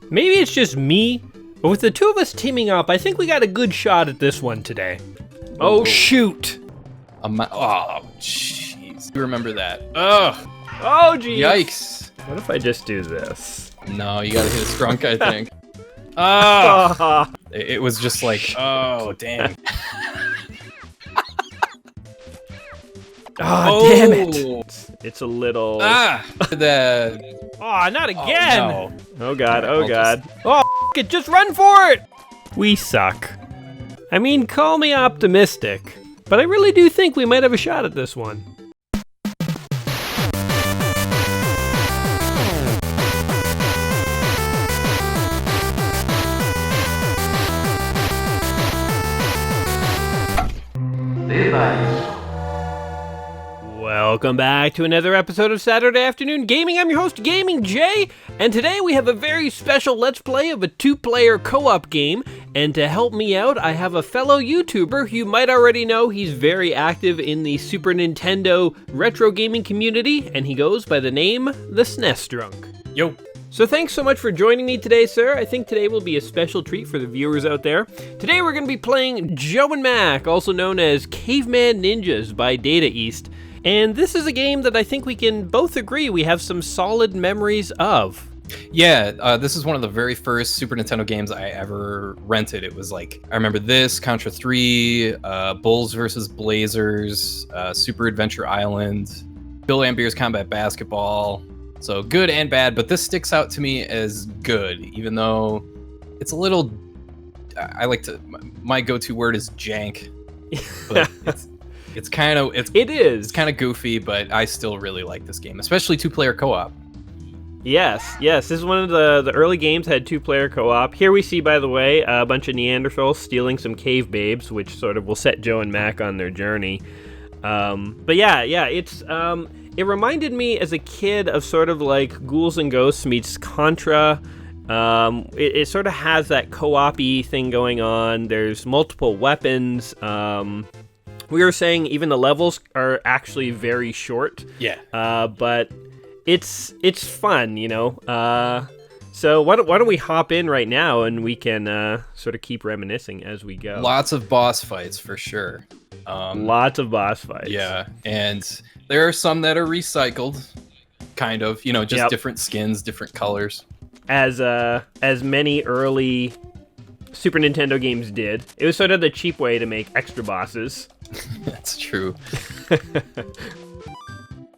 Maybe it's just me, but with the two of us teaming up, I think we got a good shot at this one today. Oh, shoot. Oh, jeez. You remember that. Ugh. Oh, geez. Yikes. What if I just do this? No, you gotta hit a strunk, I think. Ah. It was just like, oh, damn. Oh, damn it. It's a little... The... Oh, not again. Oh, no. Oh, God. Oh, God. Oh, it. Just run for it. We suck. I mean, call me optimistic, but I really do think we might have a shot at this one. Welcome back to another episode of Saturday Afternoon Gaming. I'm your host, Gaming Jay, and today we have a very special Let's Play of a two-player co-op game, and to help me out, I have a fellow YouTuber who you might already know. He's very active in the Super Nintendo retro gaming community, and he goes by the name The SNES Drunk. Yo. So thanks so much for joining me today, sir. I think today will be a special treat for the viewers out there. Today we're going to be playing Joe and Mac, also known as Caveman Ninjas by Data East. And this is a game that I think we can both agree we have some solid memories of. Yeah, this is one of the very first Super Nintendo games I ever rented. It was like, I remember this, Contra 3, Bulls vs. Blazers, Super Adventure Island, Bill Laimbeer's Combat Basketball. So good and bad, but this sticks out to me as good, even though it's a little, my go-to word is jank. But it's kind of goofy, but I still really like this game, especially two-player co-op. Yes, this is one of the early games that had two-player co-op. Here we see, by the way, a bunch of neanderthals stealing some cave babes, which sort of will set Joe and Mac on their journey. But yeah, it's it reminded me as a kid of sort of like Ghouls and Ghosts meets Contra. It sort of has that co-op-y thing going on. There's multiple weapons. We were saying even the levels are actually very short. Yeah. But it's fun, you know. So why don't we hop in right now and we can sort of keep reminiscing as we go. Lots of boss fights for sure. Lots of boss fights. Yeah, and there are some that are recycled, kind of. You know, just different skins, different colors. As many early Super Nintendo games did. It was sort of the cheap way to make extra bosses. That's true.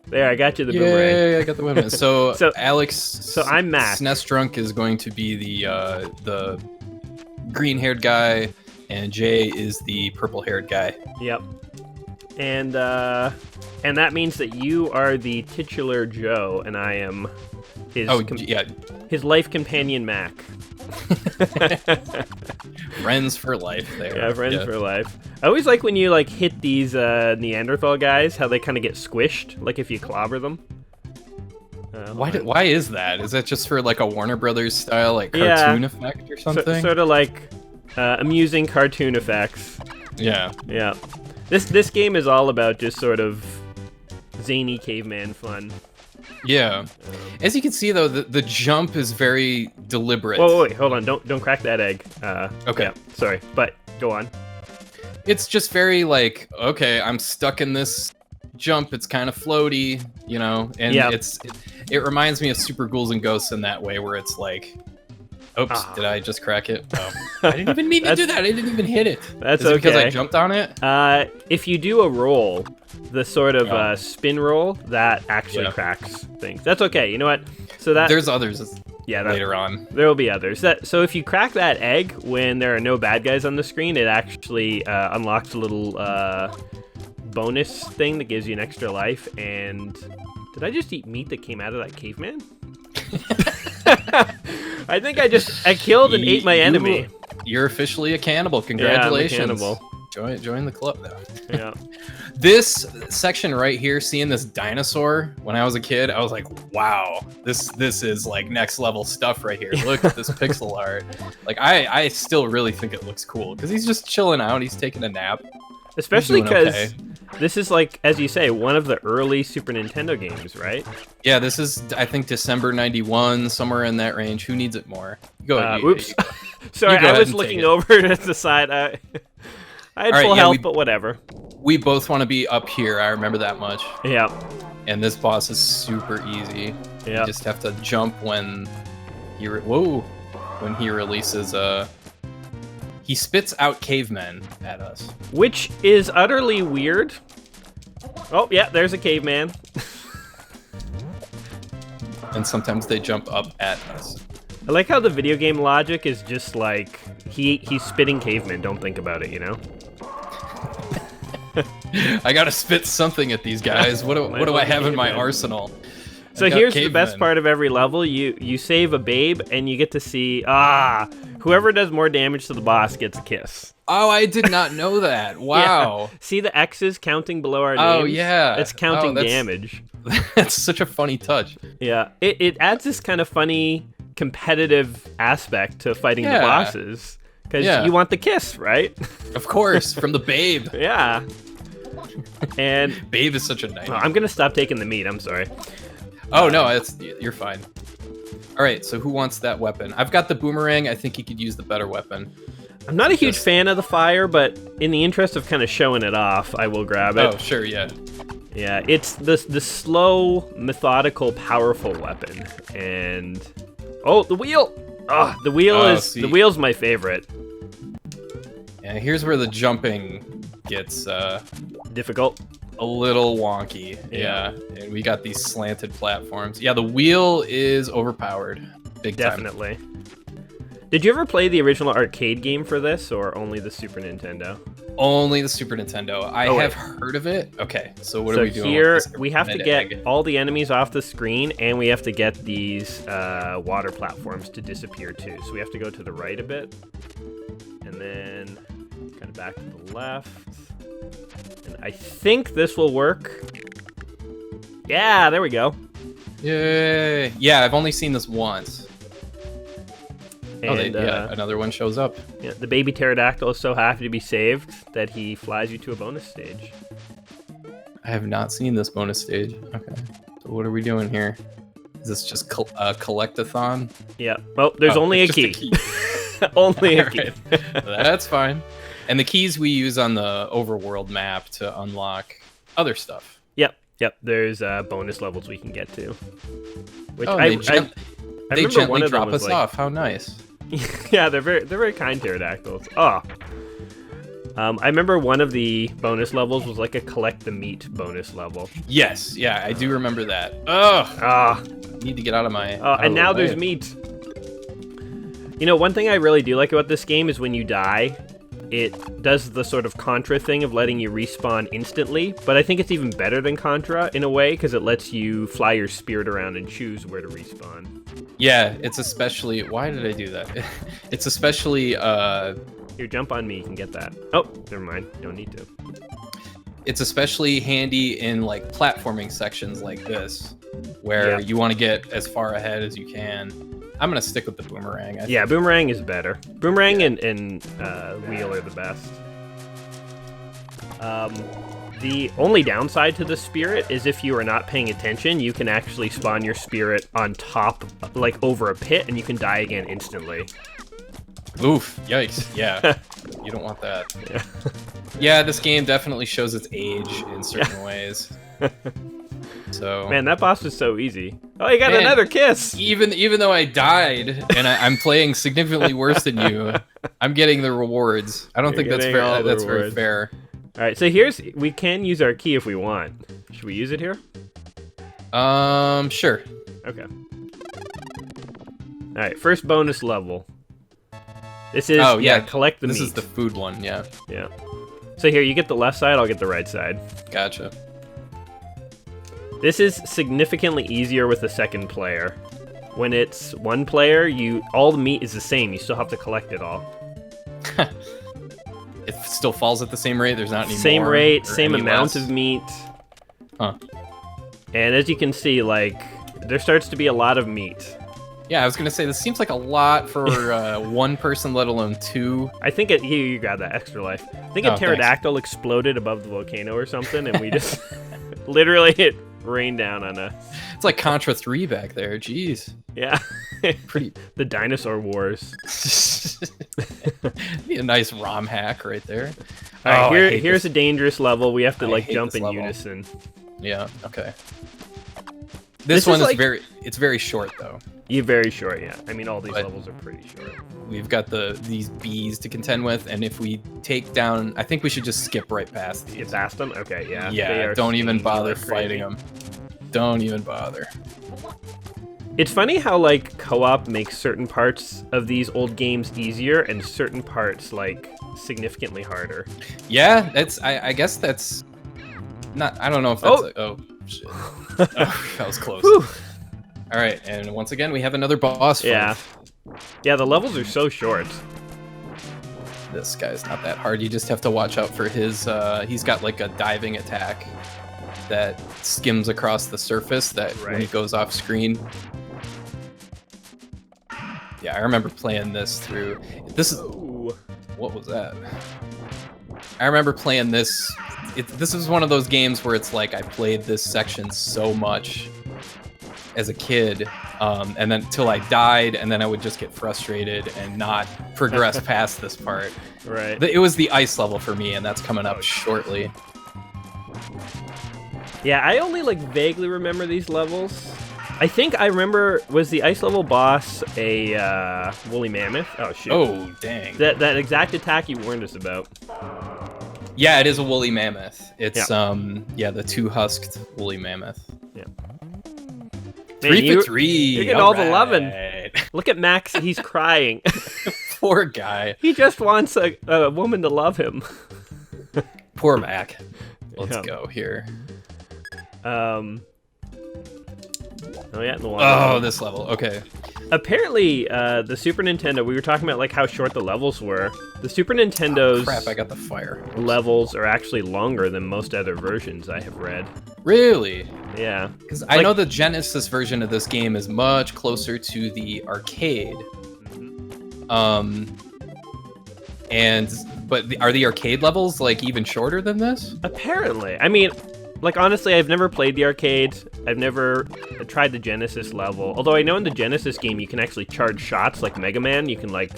There, I got you the boomerang. Yeah, I got the boomerang. So Alex, so I'm Mac. SNES Drunk is going to be the green-haired guy, and Jay is the purple-haired guy. Yep. And that means that you are the titular Joe, and I am his life companion Mac. Friends for life there. Yeah, friends for life. I always like when you like hit these Neanderthal guys, how they kind of get squished, like if you clobber them. Why is that? Is that just for like a Warner Brothers style like cartoon effect or something? Sort of like amusing cartoon effects. Yeah. Yeah. This game is all about just sort of zany caveman fun. Yeah. As you can see, though, the jump is very deliberate. Whoa, wait, hold on. Don't crack that egg. Okay. Yeah, sorry, but go on. It's just very like, okay, I'm stuck in this jump. It's kind of floaty, you know, and it reminds me of Super Ghouls and Ghosts in that way, where it's like, oops, did I just crack it? Oh, I didn't even mean to do that. I didn't even hit it. That's Is it okay. because I jumped on it? If you do a roll, the sort of spin roll, that actually cracks things. That's okay. You know what? So that there's others later on. There will be others. So if you crack that egg when there are no bad guys on the screen, it actually unlocks a little bonus thing that gives you an extra life. And did I just eat meat that came out of that caveman? I think I killed and ate my enemy. You're officially a cannibal. Congratulations. Yeah, I'm a cannibal. Join the club though. Yeah. This section right here, seeing this dinosaur when I was a kid, I was like, wow, this is like next level stuff right here. Look at this pixel art. Like I still really think it looks cool because he's just chilling out. He's taking a nap. Especially doing because okay. this is, like, as you say, one of the early Super Nintendo games, right? Yeah, this is, I think, December 91, somewhere in that range. Who needs it more? Go. Oops. Sorry, you go I ahead was and looking take it. over to the side. I had All right, full yeah, health, but whatever. We both want to be up here. I remember that much. Yeah. And this boss is super easy. Yeah. You just have to jump when when he releases he spits out cavemen at us. Which is utterly weird. Oh, yeah, there's a caveman. And sometimes they jump up at us. I like how the video game logic is just like, he's spitting cavemen, don't think about it, you know? I gotta spit something at these guys. What do I have in my arsenal? So here's the best part of every level. You save a babe, and you get to see, whoever does more damage to the boss gets a kiss. Oh, I did not know that. Wow. Yeah. See the X's counting below our names? Oh, yeah. It's counting damage. That's such a funny touch. Yeah. It adds this kind of funny competitive aspect to fighting the bosses. Because you want the kiss, right? Of course, from the babe. Yeah. And babe is such a nightmare. I'm gonna stop taking the meat. I'm sorry. Oh no, you're fine. All right, so who wants that weapon? I've got the boomerang. I think you could use the better weapon. I'm not a huge fan of the fire, but in the interest of kind of showing it off, I will grab it. Oh sure, yeah. Yeah, it's the slow, methodical, powerful weapon. And the wheel. The wheel's my favorite. Yeah, here's where the jumping gets difficult. A little wonky. Yeah. And we got these slanted platforms. Yeah, the wheel is overpowered. Big time. Definitely. Did you ever play the original arcade game for this, or only the Super Nintendo? Only the Super Nintendo. I have heard of it. Okay, so what are we doing? Here we have to get all the enemies off the screen, and we have to get these water platforms to disappear too. So we have to go to the right a bit, and then kind of back to the left. And I think this will work. Yeah, there we go. Yay! Yeah, I've only seen this once. And, another one shows up. Yeah, the baby pterodactyl is so happy to be saved that he flies you to a bonus stage. I have not seen this bonus stage. Okay, so what are we doing here? Is this just a collect-a-thon? Yeah. Well, there's only a key. Only a key. That's fine. And the keys we use on the overworld map to unlock other stuff. Yep. There's bonus levels we can get to. Which they gently drop us off. How nice. Yeah, they're very kind pterodactyls. I remember one of the bonus levels was like a collect the meat bonus level. Yes, yeah, I do remember that. Need to get out of my. And now there's meat. You know, one thing I really do like about this game is when you die, it does the sort of Contra thing of letting you respawn instantly, but I think it's even better than Contra in a way because it lets you fly your spirit around and choose where to respawn. Yeah, it's especially... Why did I do that? It's especially... Here, jump on me, you can get that. Oh, never mind, don't need to. It's especially handy in like platforming sections like this, where you want to get as far ahead as you can. I'm gonna stick with the boomerang. I think. Boomerang is better. Boomerang and wheel are the best. The only downside to the spirit is if you are not paying attention, you can actually spawn your spirit on top, like over a pit, and you can die again instantly. Oof! Yikes! Yeah, you don't want that. Yeah, this game definitely shows its age in certain ways. So man, that boss was so easy. Oh, you got another kiss. Even though I died and I'm playing significantly worse than you, I'm getting the rewards. I don't think that's fair. That's very fair. All right, so we can use our key if we want. Should we use it here? Sure. Okay. All right, first bonus level. This is collect the meat. This is the food one. Yeah. So here, you get the left side. I'll get the right side. Gotcha. This is significantly easier with the second player. When it's one player, all the meat is the same. You still have to collect it all. It still falls at the same rate. There's not any same more rate, same amount of meat. Huh. And as you can see, like there starts to be a lot of meat. Yeah, I was gonna say this seems like a lot for one person, let alone two. I think you got that extra life. I think a pterodactyl exploded above the volcano or something, and we just literally it rained down on us. It's like Contra 3 back there. Jeez. Yeah. Pretty. The dinosaur wars. Be a nice ROM hack right there. All right, here's a dangerous level. We have to like jump in unison. Yeah. Okay. This one is like, it's very short though. You're very short, yeah. I mean, all these levels are pretty short. We've got these bees to contend with, and if we take down, I think we should just skip right past these. Get past them? Okay, yeah. Yeah, don't even bother fighting them. Don't even bother. It's funny how, like, co-op makes certain parts of these old games easier and certain parts, like, significantly harder. Yeah, I guess that's not, I don't know if that's, oh shit. Oh, that was close. Whew. All right, and once again, we have another boss fight. Yeah. Yeah, the levels are so short. This guy's not that hard. You just have to watch out for his, he's got like a diving attack that skims across the surface that when he goes off screen. Yeah, I remember playing this through, what was that? I remember playing this, this was one of those games where it's like I played this section so much as a kid, and then until I died, and then I would just get frustrated and not progress past this part. Right. It was the ice level for me, and that's coming up shortly. Yeah, I only like vaguely remember these levels. I think I remember, was the ice level boss a woolly mammoth? Oh shoot. Oh dang. That exact attack you warned us about. Yeah, it is a woolly mammoth. It's the two-husked woolly mammoth. Yeah. 3 for 3. You're getting all the loving. Look at Max, he's crying. Poor guy. He just wants a woman to love him. Poor Mac. Let's go here. Oh yeah, the one. Oh, this level. Okay. Apparently, the Super Nintendo, we were talking about like how short the levels were. The Super Nintendo's crap, I got the fire. Levels are actually longer than most other versions I have read. Really? Yeah. Because I know the Genesis version of this game is much closer to the arcade. But are the arcade levels like even shorter than this? Apparently. I mean, like honestly, I've never played the arcade. I've never tried the Genesis level. Although I know in the Genesis game you can actually charge shots like Mega Man. You can like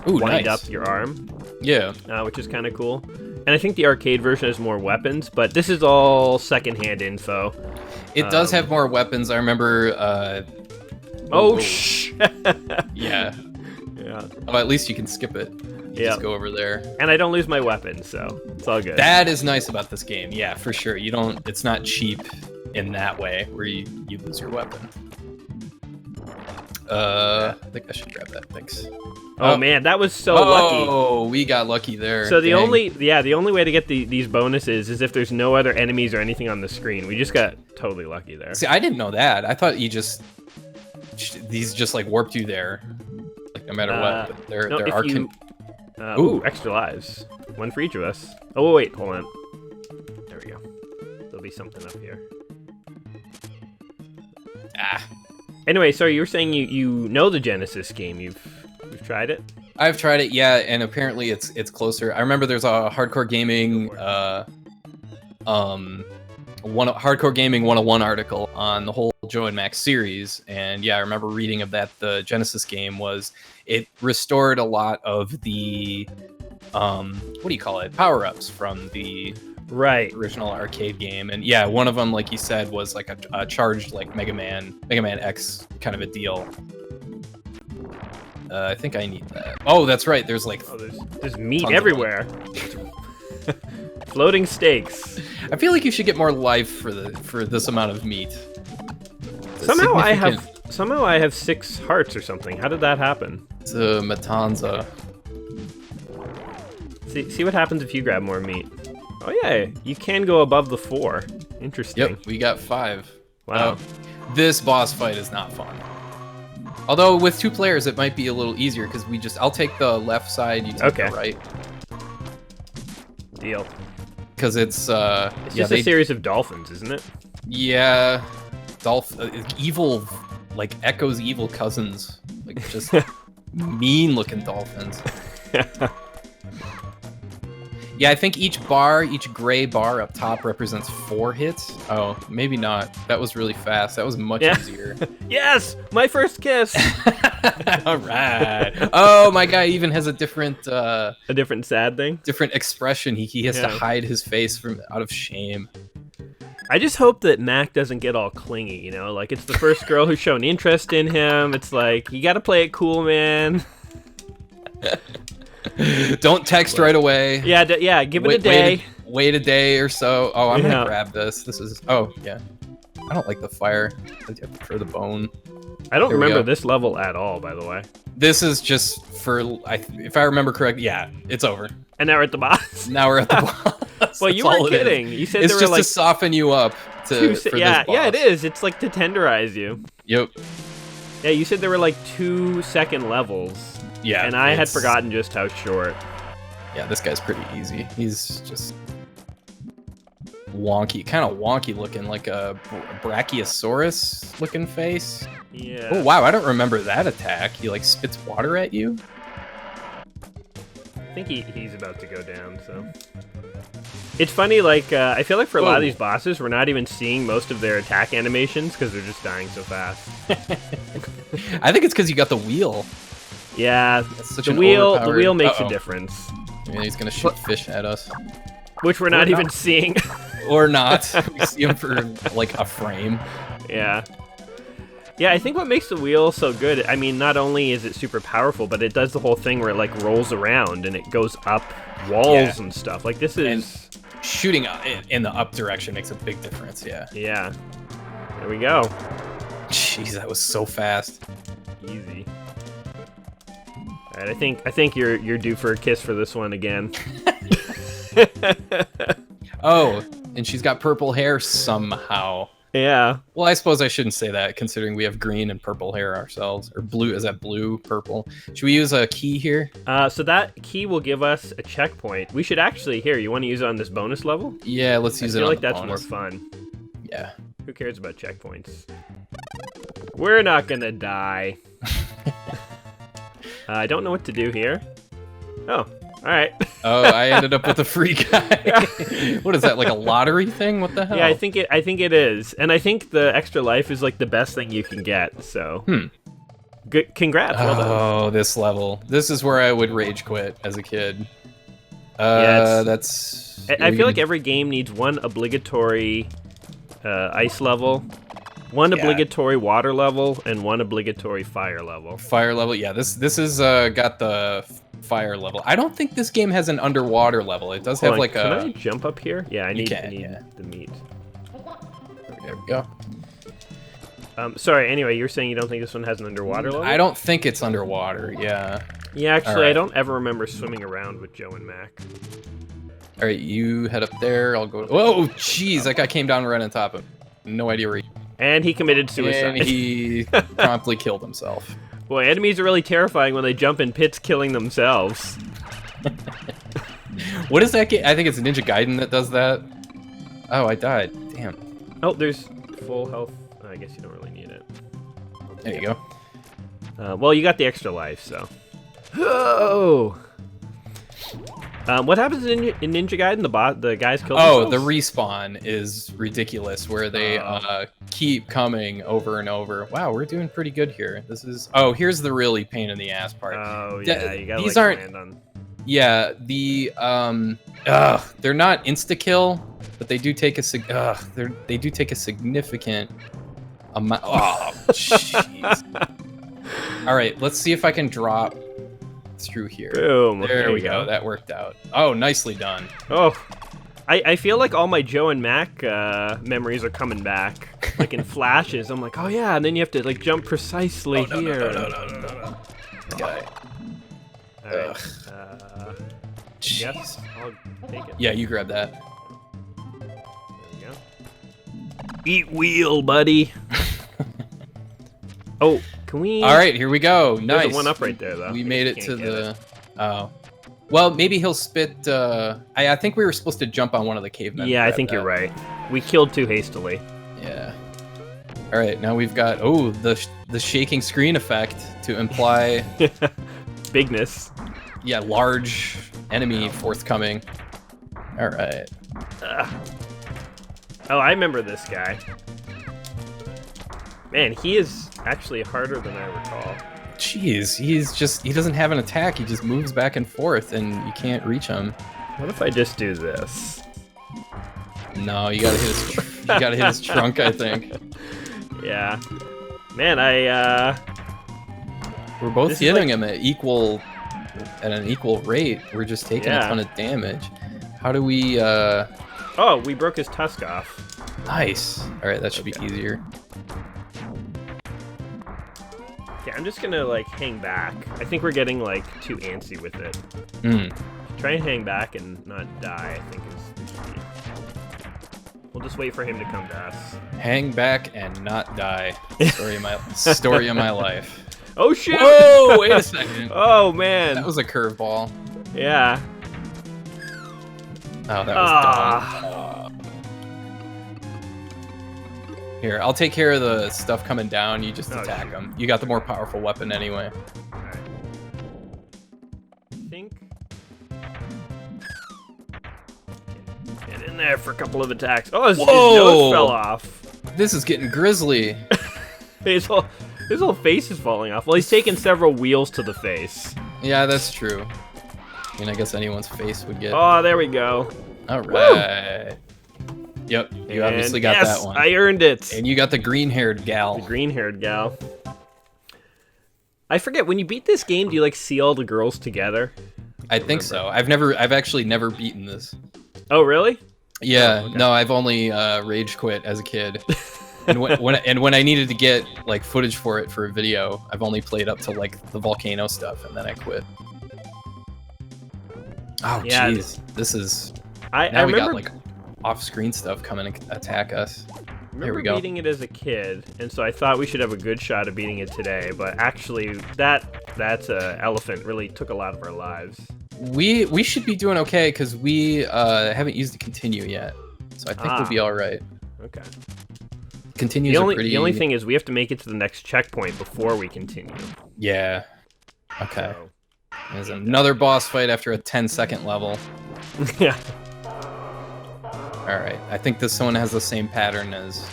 wind up your arm. Yeah. Which is kind of cool. And I think the arcade version has more weapons, but this is all secondhand info. It does have more weapons. I remember. Yeah. Yeah. Oh, at least you can skip it. You just go over there. And I don't lose my weapon, so it's all good. That is nice about this game. Yeah, for sure. You don't. It's not cheap in that way where you lose your weapon. I think I should grab that. Thanks. Oh man, that was so lucky. Oh, we got lucky there. So the only way to get these bonuses is if there's no other enemies or anything on the screen. We just got totally lucky there. See, I didn't know that. I thought these just like warped you there, like no matter what. But there are ooh, extra lives. One for each of us. Oh wait, hold on. There we go. There'll be something up here. Anyway, so you were saying you know the Genesis game. You've tried it? I've tried it, yeah, and apparently it's closer. I remember there's a Hardcore Gaming Hardcore Gaming 101 article on the whole Joe and Max series, and yeah, I remember reading of that. The Genesis game it restored a lot of the what do you call it, power-ups from the original arcade game. And yeah, one of them, like you said, was like a charged like Mega Man X kind of a deal. I think I need that. Oh, that's right. There's like there's meat everywhere. Floating steaks. I feel like you should get more life for this amount of meat. Somehow I have 6 hearts or something. How did that happen? It's a Matanza. See what happens if you grab more meat. Oh yeah, you can go above the 4. Interesting. Yep, we got 5. Wow. This boss fight is not fun. Although with 2 players, it might be a little easier because I'll take the left side, you take the right. Deal. Because it's just a series of dolphins, isn't it? Yeah, evil like Echo's evil cousins, like just mean-looking dolphins. Yeah, I think each gray bar up top represents 4 hits. Oh, maybe not. That was really fast. That was much easier. Yes, my first kiss. All right. Oh, my guy even has a different sad thing. Different expression. He has to hide his face out of shame. I just hope that Mac doesn't get all clingy, you know? Like, it's the first girl who's shown interest in him. It's like, you gotta play it cool, man. Don't text right away. Yeah, give it a day. Wait a day or so. Oh, I'm gonna grab this. This is... Oh, yeah. I don't like the fire. I prefer the bone. I don't remember this level at all, by the way. This is just for... if I remember correctly, yeah, it's over. And now we're at the boss. Now we're at the boss. Well, you weren't kidding. You said it's there just were like to soften you up for this boss. Yeah, it is. It's like to tenderize you. Yep. Yeah, you said there were like 2-second levels. Yeah. And I had forgotten just how short. Yeah, this guy's pretty easy. He's just wonky, kind of wonky looking, like a brachiosaurus looking face. Yeah. Oh, wow, I don't remember that attack. He like spits water at you. I think he's about to go down, so. It's funny, like, I feel like for a lot of these bosses, we're not even seeing most of their attack animations because they're just dying so fast. I think it's because you got the wheel. Yeah, the wheel makes a difference. Yeah, he's gonna shoot fish at us. Which we're not even seeing. Or not. We see him for, like, a frame. Yeah. Yeah, I think what makes the wheel so good, I mean, not only is it super powerful, but it does the whole thing where it, like, rolls around and it goes up walls and stuff. Like, this is... And shooting in the up direction makes a big difference, yeah. Yeah. There we go. Jeez, that was so fast. Easy. All right, I think you're due for a kiss for this one again. Oh, and she's got purple hair somehow. Yeah. Well, I suppose I shouldn't say that, considering we have green and purple hair ourselves. Or blue, is that blue, purple? Should we use a key here? So that key will give us a checkpoint. We should actually, here, you want to use it on this bonus level? Yeah, let's use it on the bonus. I feel like that's more fun. Yeah. Who cares about checkpoints? We're not gonna die. I don't know what to do here. Oh, all right. Oh, I ended up with a free guy. What is that, like a lottery thing? What the hell? Yeah, I think it is, and I think the extra life is like the best thing you can get. So, good, congrats. Well done. Oh, this level. This is where I would rage quit as a kid. That's. I feel like every game needs one obligatory ice level, one obligatory water level, and one obligatory fire level. Fire level, yeah. This is got the fire level. I don't think this game has an underwater level. It does have like can I jump up here? Yeah, I need the meat. There we go. Sorry. Anyway, you're saying you don't think this one has an underwater level? I don't think it's underwater. Yeah. Yeah, actually, I don't ever remember swimming around with Joe and Mac. All right, you head up there. I'll go. Whoa, jeez! That guy came down right on top of him. No idea where he... And he committed suicide. And he promptly killed himself. Boy, enemies are really terrifying when they jump in pits killing themselves. What is that game? I think it's Ninja Gaiden that does that. Oh, I died. Damn. Oh, there's full health. I guess you don't really need it. There you go. Well, you got the extra life, so... Oh! What happens in Ninja Gaiden? The guys kill themselves? Oh, the respawn is ridiculous, where they keep coming over and over. Wow, we're doing pretty good here. This is... Oh, here's the really pain in the ass part. Oh, yeah, you gotta these like, aren't... land on... Yeah, the... they're not insta-kill, but they do take a... they do take a significant amount... Oh, jeez. All right, let's see if I can drop... through here. Boom. There we go. That worked out. Oh, nicely done. Oh, I feel like all my Joe and Mac memories are coming back, like in flashes. I'm like, oh yeah, and then you have to like jump precisely here. No. Guy. All right. Yes, I'll take it. Yeah, you grab that. There we go. Eat wheel, buddy. Oh. Can we... All right, here we go. Nice. There's one up right there, though. We made it to the... Oh. Well, maybe he'll spit... I think we were supposed to jump on one of the cavemen. Yeah, I think you're right. We killed too hastily. Yeah. All right, now we've got the shaking screen effect to imply bigness. Yeah, large enemy forthcoming. All right. Oh, I remember this guy. Man, he is actually harder than I recall. Jeez, he doesn't have an attack. He just moves back and forth, and you can't reach him. What if I just do this? No, you gotta hit his trunk, I think. Yeah. Man, we're both hitting him at an equal rate. We're just taking a ton of damage. How do we? Oh, we broke his tusk off. Nice. All right, that should be easier. Okay, I'm just gonna like hang back. I think we're getting like too antsy with it. Try and hang back and not die, I think is the key. We'll just wait for him to come to us. Hang back and not die. Story of my life. Oh shit! Whoa! Wait a second. Oh man. That was a curveball. Yeah. Oh, that was dumb. Here, I'll take care of the stuff coming down. You just attack them. You got the more powerful weapon anyway. Alright. I think. Get in there for a couple of attacks. Oh, his nose fell off. This is getting grisly. His whole face is falling off. Well, he's taken several wheels to the face. Yeah, that's true. I mean, I guess anyone's face would get... Oh, there we go. All right. Woo! Yep, you obviously got that one. I earned it. And you got the green-haired gal. The green-haired gal. I forget, when you beat this game, do you, like, see all the girls together? I think so. I've actually never beaten this. Oh, really? Yeah, oh, okay. No, I've only rage quit as a kid. And when I needed to get like footage for it for a video, I've only played up to like the volcano stuff, and then I quit. Oh yeah, jeez, this is. I we remember got like off-screen stuff coming to attack us. Here we go. Beating it as a kid, and so I thought we should have a good shot at beating it today. But actually, that's elephant really took a lot of our lives. We should be doing okay because we haven't used the continue yet, so I think we'll be all right. Okay. Continues are pretty... The only thing is we have to make it to the next checkpoint before we continue. Yeah. Okay. So, there's another boss fight after a 10-second level. Yeah. All right. I think this one has the same pattern as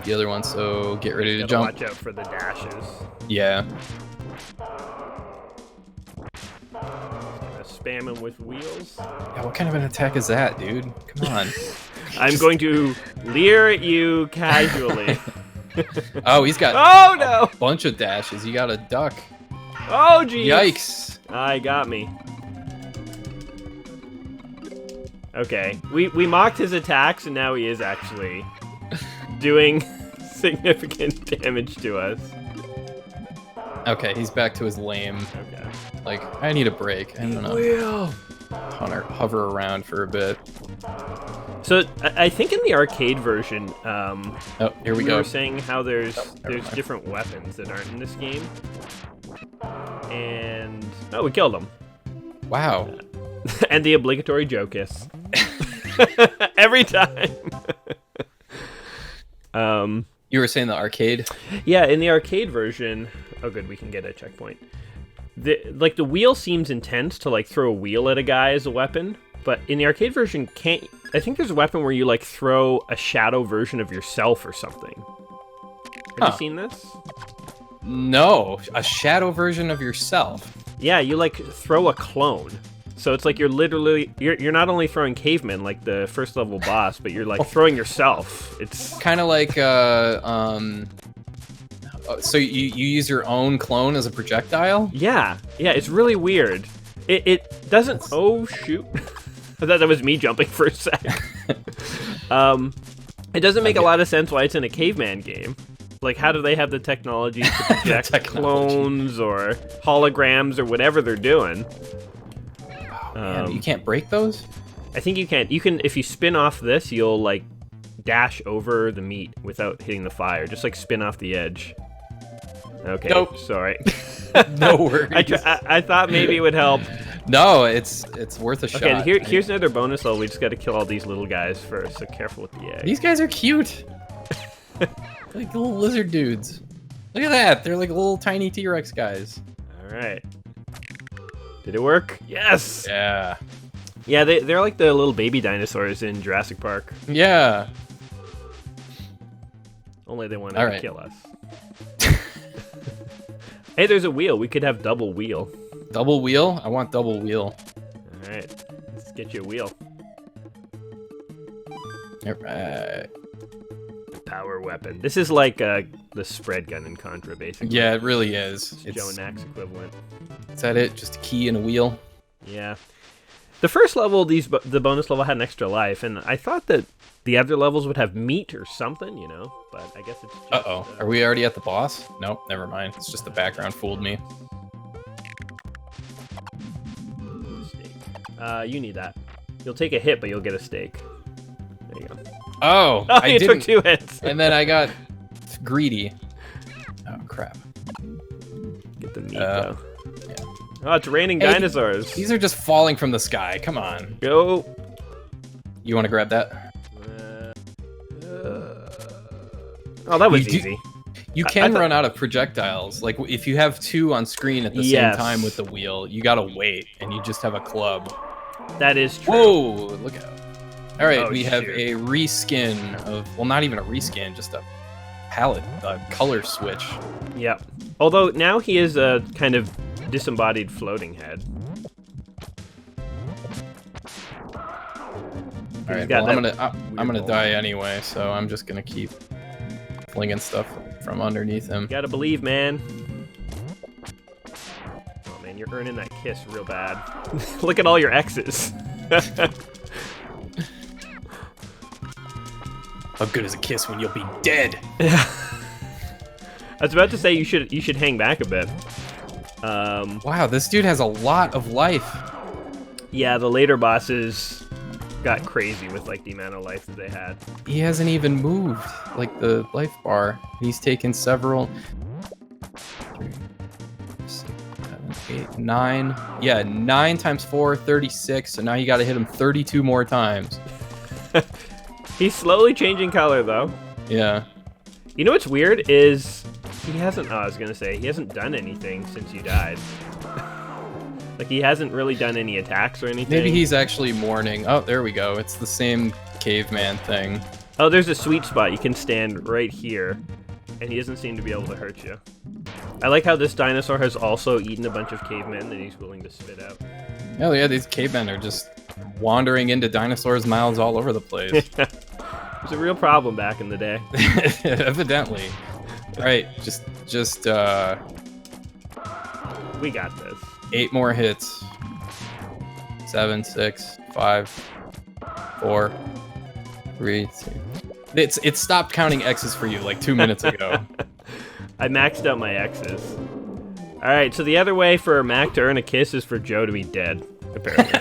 the other one, so get ready to jump. Watch out for the dashes. Yeah. Spam him with wheels. Yeah, what kind of an attack is that, dude? Come on. I'm going to leer at you casually. Oh, he's got a bunch of dashes. You got a duck. Oh, geez. Yikes. I got me. Okay. We mocked his attacks, and now he is actually doing significant damage to us. Okay, he's back to his lame. Okay. Like, I need a break. I don't know. Hover around for a bit. So I think in the arcade version, here we go. We were saying how there's different weapons that aren't in this game, and we killed him. Wow. And the obligatory joke is every time. You were saying the arcade? Yeah, in the arcade version. Oh, good, we can get a checkpoint. The wheel seems intense to like throw a wheel at a guy as a weapon, but in the arcade version, I think there's a weapon where you like throw a shadow version of yourself or something. Have you seen this? No, a shadow version of yourself. Yeah, you like throw a clone. So it's like you're not only throwing Caveman like the first level boss, but you're like throwing yourself. It's kind of like so you use your own clone as a projectile? Yeah, it's really weird. It doesn't. Oh shoot! I thought that was me jumping for a sec. It doesn't make a lot of sense why it's in a Caveman game. Like, how do they have the technology to project clones or holograms or whatever they're doing? Man, you can't break those? I think you can. You can, if you spin off this, you'll like dash over the meat without hitting the fire. Just like spin off the edge. Okay. Nope. Sorry. No worries. I thought maybe it would help. No, it's worth a shot. Okay, here's another bonus level. We just got to kill all these little guys first. So careful with the egg. These guys are cute. Like little lizard dudes. Look at that. They're like little tiny T-Rex guys. All right. Did it work? Yes. Yeah. Yeah, they're like the little baby dinosaurs in Jurassic Park. Yeah. Only they wanted All to right. kill us. Hey, there's a wheel. We could have double wheel. Double wheel? I want double wheel. All right. Let's get you a wheel. All right. Power weapon. This is like the spread gun in Contra, basically. Yeah, it really is. It's Joe and Axe equivalent. Is that it? Just a key and a wheel? Yeah. The first level, the bonus level had an extra life, and I thought that the other levels would have meat or something, you know, but I guess it's just... Uh-oh. Are we already at the boss? Nope, never mind. It's just the background fooled me. Steak. You need that. You'll take a hit, but you'll get a steak. There you go. Oh, Oh, you took 2 hits. And then I got greedy. Oh, crap. Get the meat, though. Yeah. Oh, it's raining Hey, dinosaurs. These are just falling from the sky. Come on. Go. You want to grab that? Oh, that was You do- easy. You can run out of projectiles. Like, if you have 2 on screen at the Yes. same time with the wheel, you gotta wait, and you just have a club. That is true. Whoa, look out. All right, Oh, we have shoot. a reskin of, well, not even a reskin, just a palette, a color switch. Yep. Although now he is a kind of disembodied floating head. All right, got well, that I'm gonna ball. die anyway, so I'm just gonna keep flinging stuff from underneath him. You gotta believe, man. Oh man, you're earning that kiss real bad. Look at all your X's. How good is a kiss when you'll be dead? I was about to say you should hang back a bit. Wow, this dude has a lot of life. Yeah, the later bosses got crazy with like the amount of life that they had. He hasn't even moved, like the life bar. He's taken several. 3, 6, 7, 8, 9. Yeah, 9 times 4, 36. So now you got to hit him 32 more times. He's slowly changing color though. Yeah. You know what's weird is he hasn't. Oh, I was gonna say he hasn't done anything since you died. Like he hasn't really done any attacks or anything. Maybe he's actually mourning. Oh, there we go. It's the same caveman thing. Oh, there's a sweet spot. You can stand right here, and he doesn't seem to be able to hurt you. I like how this dinosaur has also eaten a bunch of cavemen that he's willing to spit out. Oh yeah, these cavemen are just wandering into dinosaurs' mouths all over the place. It was a real problem back in the day. Evidently. All right, just We got this. 8 more hits. 7, 6, 5, 4, 3, 2. It stopped counting X's for you like 2 minutes ago. I maxed out my X's. All right, so the other way for Mac to earn a kiss is for Joe to be dead, apparently.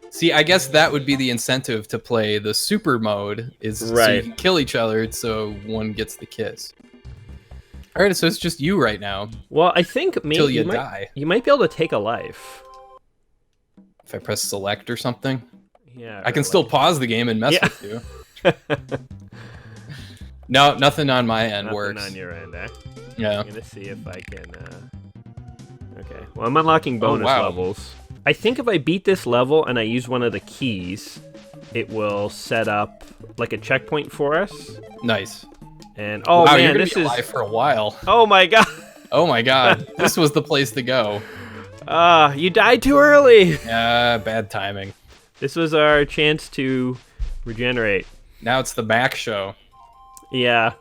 See, I guess that would be the incentive to play the super mode, is so Right. you can kill each other so one gets the kiss. All right, so it's just you right now Well, I think maybe till you might, die. you might be able to take a life. If I press select or something, Yeah. I can still pause the game and mess Yeah. with you. No, nothing on my end Nothing works. on your end, eh? Yeah. I'm gonna see if I can. Okay. Well, I'm unlocking bonus wow. levels. I think if I beat this level and I use one of the keys, it will set up like a checkpoint for us. Nice. And oh wow, man, you're gonna this be is. alive for a while. Oh my god. Oh my god, this was the place to go. You died too early. Bad timing. This was our chance to regenerate. Now it's the Mac show. Yeah.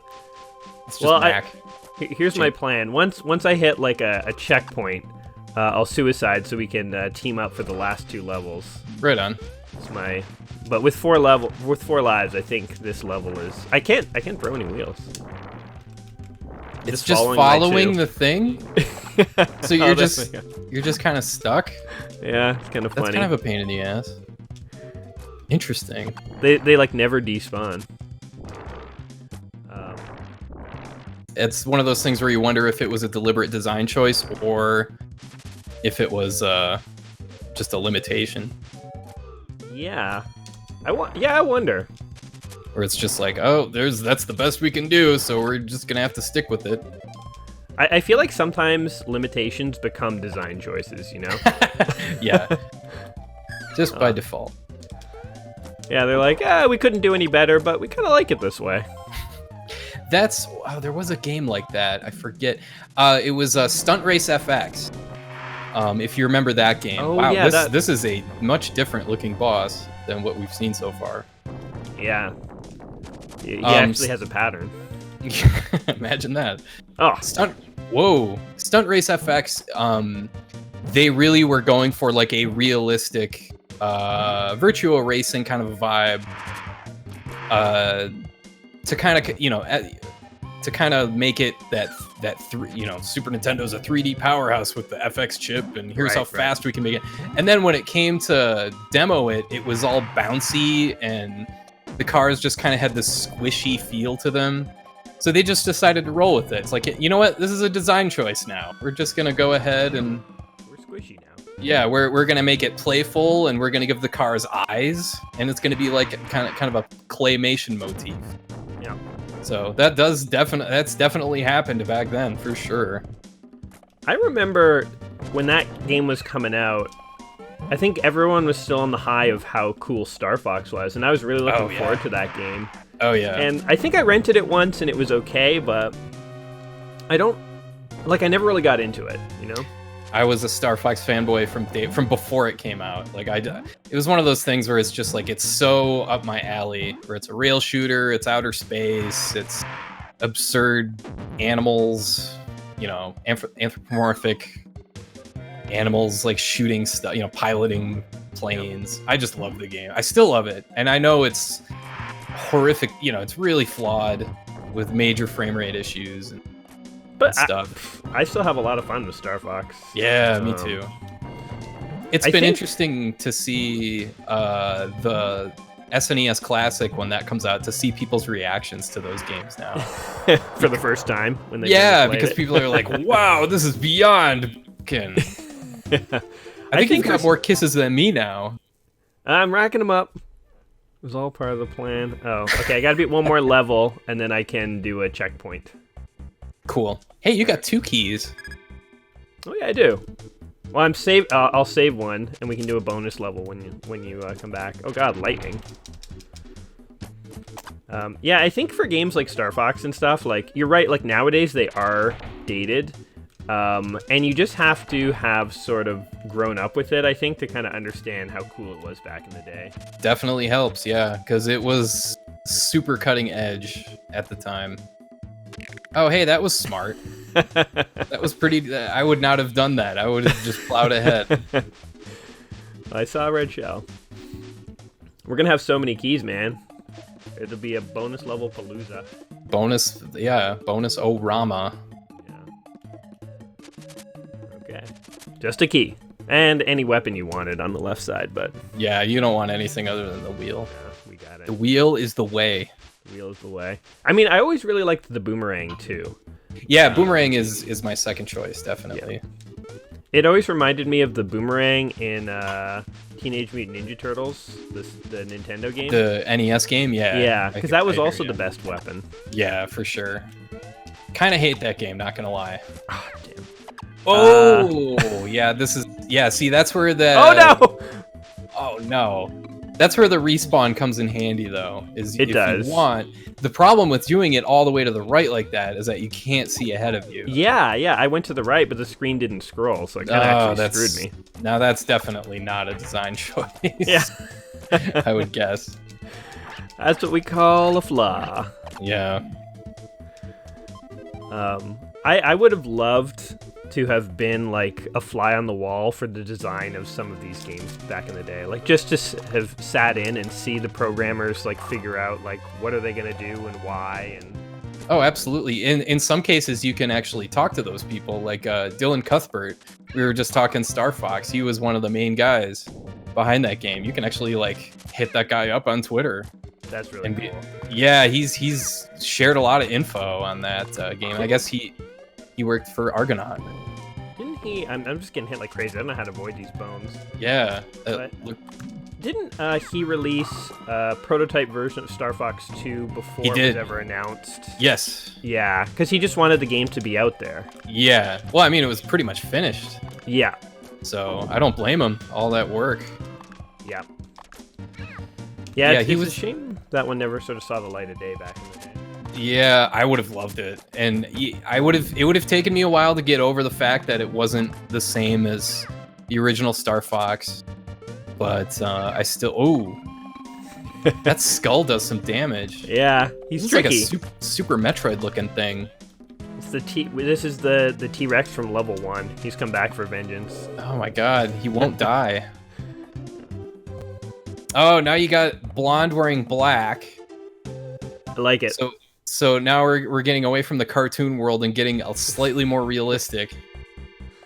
It's just Well, Mac. Here's my plan. Once I hit like a checkpoint, I'll suicide so we can team up for the last 2 levels. Right on. It's my, but with 4 lives, I think this level is. I can't throw any wheels. It's just following the thing. So you're Oh, that's you're just kind of stuck. Yeah, it's kind of That's funny. kind of a pain in the ass. Interesting. They like never despawn. It's one of those things where you wonder if it was a deliberate design choice or if it was just a limitation. Yeah, I wonder. Where it's just like, oh, that's the best we can do, so we're just gonna have to stick with it. I feel like sometimes limitations become design choices, you know? Yeah. Just by default. Yeah, they're like, we couldn't do any better, but we kind of like it this way. There was a game like that. I forget. It was Stunt Race Fx. If you remember that game. Oh, wow, yeah, this is a much different looking boss than what we've seen so far. Yeah. He actually has a pattern. Imagine that. Oh. Stunt Race FX, they really were going for like a realistic virtual racing kind of vibe, to kind of, you know, to kind of make it that Super Nintendo's a 3D powerhouse with the FX chip, and here's how fast we can make it. And then when it came to demo it, it was all bouncy, and the cars just kind of had this squishy feel to them. So they just decided to roll with it. It's like, you know what? This is a design choice now. We're just gonna go ahead and we're squishy now. Yeah, we're gonna make it playful, and we're gonna give the cars eyes, and it's gonna be like kind of a claymation motif. Yeah. So that's definitely happened back then for sure. I remember when that game was coming out, I think everyone was still on the high of how cool Star Fox was, and I was really looking forward to that game. Oh yeah. And I think I rented it once and it was okay, but I never really got into it, you know? I was a Star Fox fanboy from before it came out. Like it was one of those things where it's just like, it's so up my alley, where it's a rail shooter, it's outer space, it's absurd animals, you know, anthropomorphic animals like shooting stuff, you know, piloting planes. I just love the game. I still love it. And I know it's horrific, you know, it's really flawed with major frame rate issues and stuff. I still have a lot of fun with Star Fox. Yeah, me too. It's been interesting to see the SNES Classic when that comes out, to see people's reactions to those games now. For the first time when they because people are like, wow, this is beyond fucking. I think you've got more kisses than me now. I'm racking them up. It was all part of the plan. Oh, okay, I gotta beat one more level, and then I can do a checkpoint. Cool. Hey, you got 2 keys. Oh yeah, I do. Well, I'll save one, and we can do a bonus level when you come back. Oh god, lightning. Yeah, I think for games like Star Fox and stuff, like, you're right, like, nowadays they are dated. And you just have to have sort of grown up with it, I think, to kind of understand how cool it was back in the day. Definitely helps, yeah, because it was super cutting edge at the time. Oh, hey, that was smart. That was pretty... I would not have done that. I would have just plowed ahead. I saw a red shell. We're going to have so many keys, man. It'll be a bonus level palooza. Bonus O-Rama. Okay. Just a key. And any weapon you wanted on the left side, but... Yeah, you don't want anything other than the wheel. Yeah, we got it. The wheel is the way. The wheel is the way. I mean, I always really liked the boomerang, too. Yeah, boomerang is my second choice, definitely. Yeah. It always reminded me of the boomerang in Teenage Mutant Ninja Turtles, the Nintendo game. The NES game, yeah. Yeah, because that was also the best weapon. Yeah, for sure. Kind of hate that game, not gonna lie. Oh, damn. Oh, yeah, this is... Yeah, see, that's where the... Oh, no! Oh, no. That's where the respawn comes in handy, though. If you want. The problem with doing it all the way to the right like that is that you can't see ahead of you. Yeah, I went to the right, but the screen didn't scroll, so it kind of actually screwed me. Now, that's definitely not a design choice. Yeah. I would guess. That's what we call a flaw. Yeah. I would have loved to have been like a fly on the wall for the design of some of these games back in the day, like just to have sat in and see the programmers like figure out like what are they gonna do and why. And oh, absolutely. In some cases you can actually talk to those people, like Dylan Cuthbert. We were just talking Star Fox. He was one of the main guys behind that game. You can actually like hit that guy up on Twitter. That's really cool. Yeah, he's shared a lot of info on that game. I guess he worked for Argonaut. Didn't he? I'm just getting hit like crazy. I don't know how to avoid these bones. Yeah. Didn't he release a prototype version of Star Fox 2 before it was ever announced? Yes. Yeah, because he just wanted the game to be out there. Yeah. Well, I mean, it was pretty much finished. Yeah. So I don't blame him. All that work. Yeah. Yeah, it's a shame that one never sort of saw the light of day back in the day. Yeah, I would have loved it, and it would have taken me a while to get over the fact that it wasn't the same as the original Star Fox, but I still. Oh, that skull does some damage. Yeah, he's tricky. Like a super Metroid looking thing. It's the This is the T-Rex from level 1. He's come back for vengeance. Oh my God, he won't die. Oh, now you got blonde wearing black. I like it. So now we're getting away from the cartoon world and getting a slightly more realistic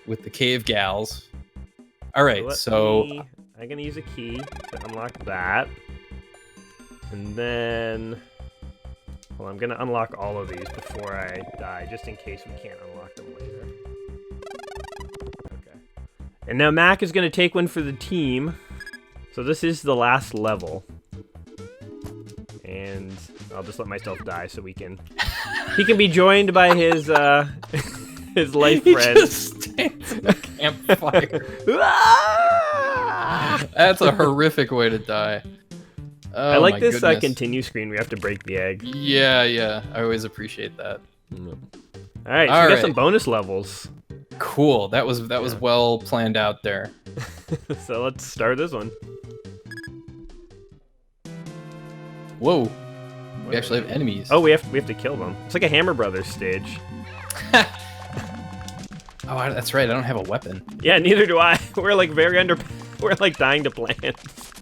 with the cave gals. All right, I'm gonna use a key to unlock that, and then, well, I'm gonna unlock all of these before I die, just in case we can't unlock them later. Okay. And now Mac is gonna take one for the team. So this is the last level. And I'll just let myself die so he can be joined by his his life friend. He just stands in the campfire. That's a horrific way to die. Oh, I like this goodness. continue screen. We have to break the egg. Yeah. I always appreciate that. All right, so we got some bonus levels. Cool. That was well planned out there. So let's start this one. Whoa. We actually have enemies. Oh, we have to kill them. It's like a Hammer Brothers stage. Oh, that's right. I don't have a weapon. Yeah, neither do I. We're like we're like dying to plants.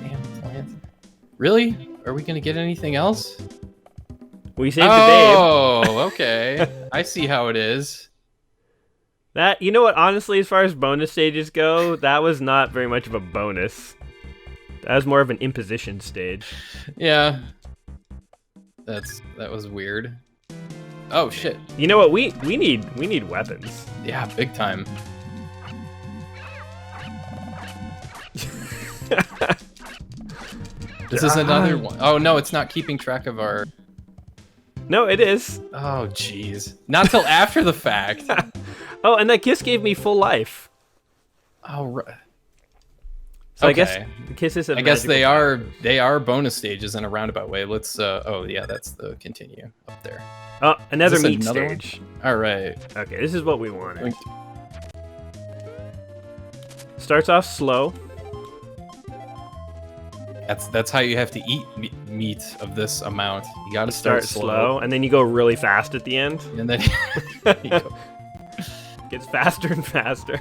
Damn plants. Really? Are we gonna get anything else? We saved the babe. Oh, okay. I see how it is. That, you know what? Honestly, as far as bonus stages go, that was not very much of a bonus. That was more of an imposition stage. Yeah. That was weird. Oh shit. You know what? We need weapons. Yeah, big time. This is another one. Oh no, it's not keeping track of our. No, it is. Oh jeez. Not till after the fact. Oh, and that kiss gave me full life. Oh right. So okay. I guess the kisses have. I guess they are bonus stages in a roundabout way. Let's. Oh yeah, that's the continue up there. Oh, another meat stage. All right. Okay, this is what we wanted. Starts off slow. That's how you have to eat meat of this amount. You got to start slow, and then you go really fast at the end. And then you go. Gets faster and faster.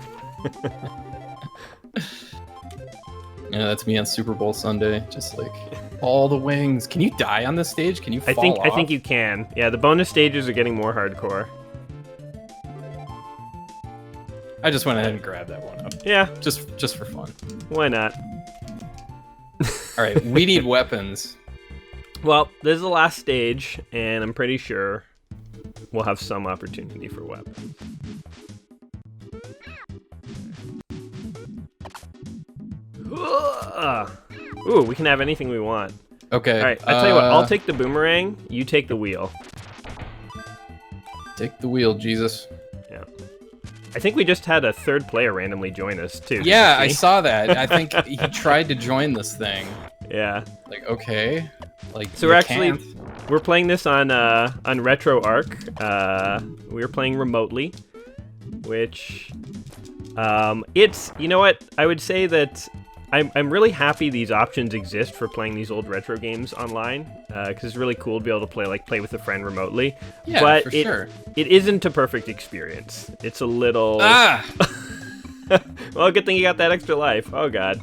Yeah, that's me on Super Bowl Sunday. Just like all the wings. Can you die on this stage? Can you fall off? I think you can. Yeah, the bonus stages are getting more hardcore. I just went ahead and grabbed that one up. Yeah. Just for fun. Why not? All right, we need weapons. Well, this is the last stage, and I'm pretty sure we'll have some opportunity for weapons. Ooh, we can have anything we want. Okay. All right, I tell you what, I'll take the boomerang, you take the wheel. Take the wheel, Jesus. Yeah. I think we just had a third player randomly join us, too. Yeah, I saw that. I think he tried to join this thing. Yeah. Like, okay. Like, so we're playing this on RetroArch. We're playing remotely, which it's, you know what, I would say that I'm really happy these options exist for playing these old retro games online, because it's really cool to be able to play with a friend remotely. Yeah, but for sure. It isn't a perfect experience. It's a little. Well, good thing you got that extra life. Oh god.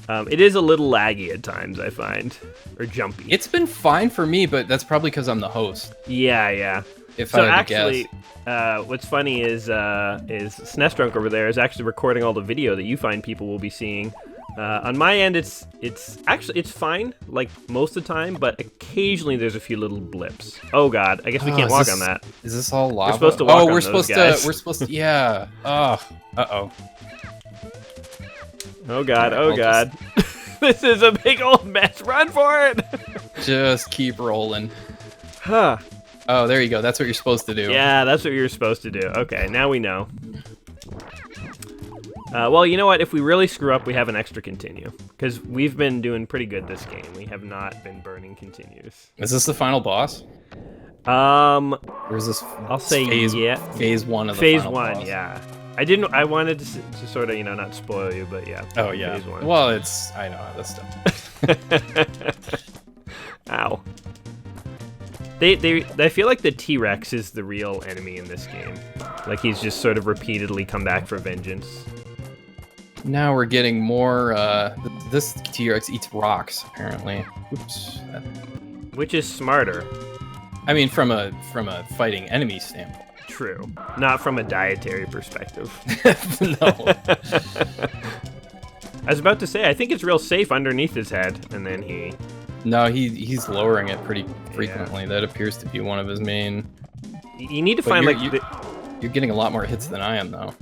It is a little laggy at times, I find, or jumpy. It's been fine for me, but that's probably because I'm the host. Yeah. If I had to guess. What's funny is SNES Drunk over there is actually recording all the video that you find people will be seeing. On my end, it's fine, like most of the time, but occasionally there's a few little blips. Oh god, I guess we can't walk on that. Is this all lava? We're supposed to walk on we're those supposed guys. to. We're supposed to. Yeah. Oh. Uh-oh. Oh god, oh god. This is a big old mess. Run for it! Just keep rolling. Huh. Oh, there you go. That's what you're supposed to do. Yeah, that's what you're supposed to do. Okay, now we know. Well, you know what? If we really screw up, we have an extra continue. Because we've been doing pretty good this game. We have not been burning continues. Is this the final boss? Or is this? I'll say yeah. Phase 1 of the Phase final 1, boss? yeah. I wanted to sort of, not spoil you, but yeah. Oh, yeah. Phase 1. Well, I know how this stuff. Ow. I feel like the T-Rex is the real enemy in this game. Like he's just sort of repeatedly come back for vengeance. Now we're getting more, this T-Rex eats rocks, apparently. Oops. Which is smarter. I mean, from a fighting enemy standpoint. True. Not from a dietary perspective. No. I was about to say, I think it's real safe underneath his head, and then he... No, he's lowering it pretty frequently. Yeah. That appears to be one of his main... You need to find, You're getting a lot more hits than I am, though.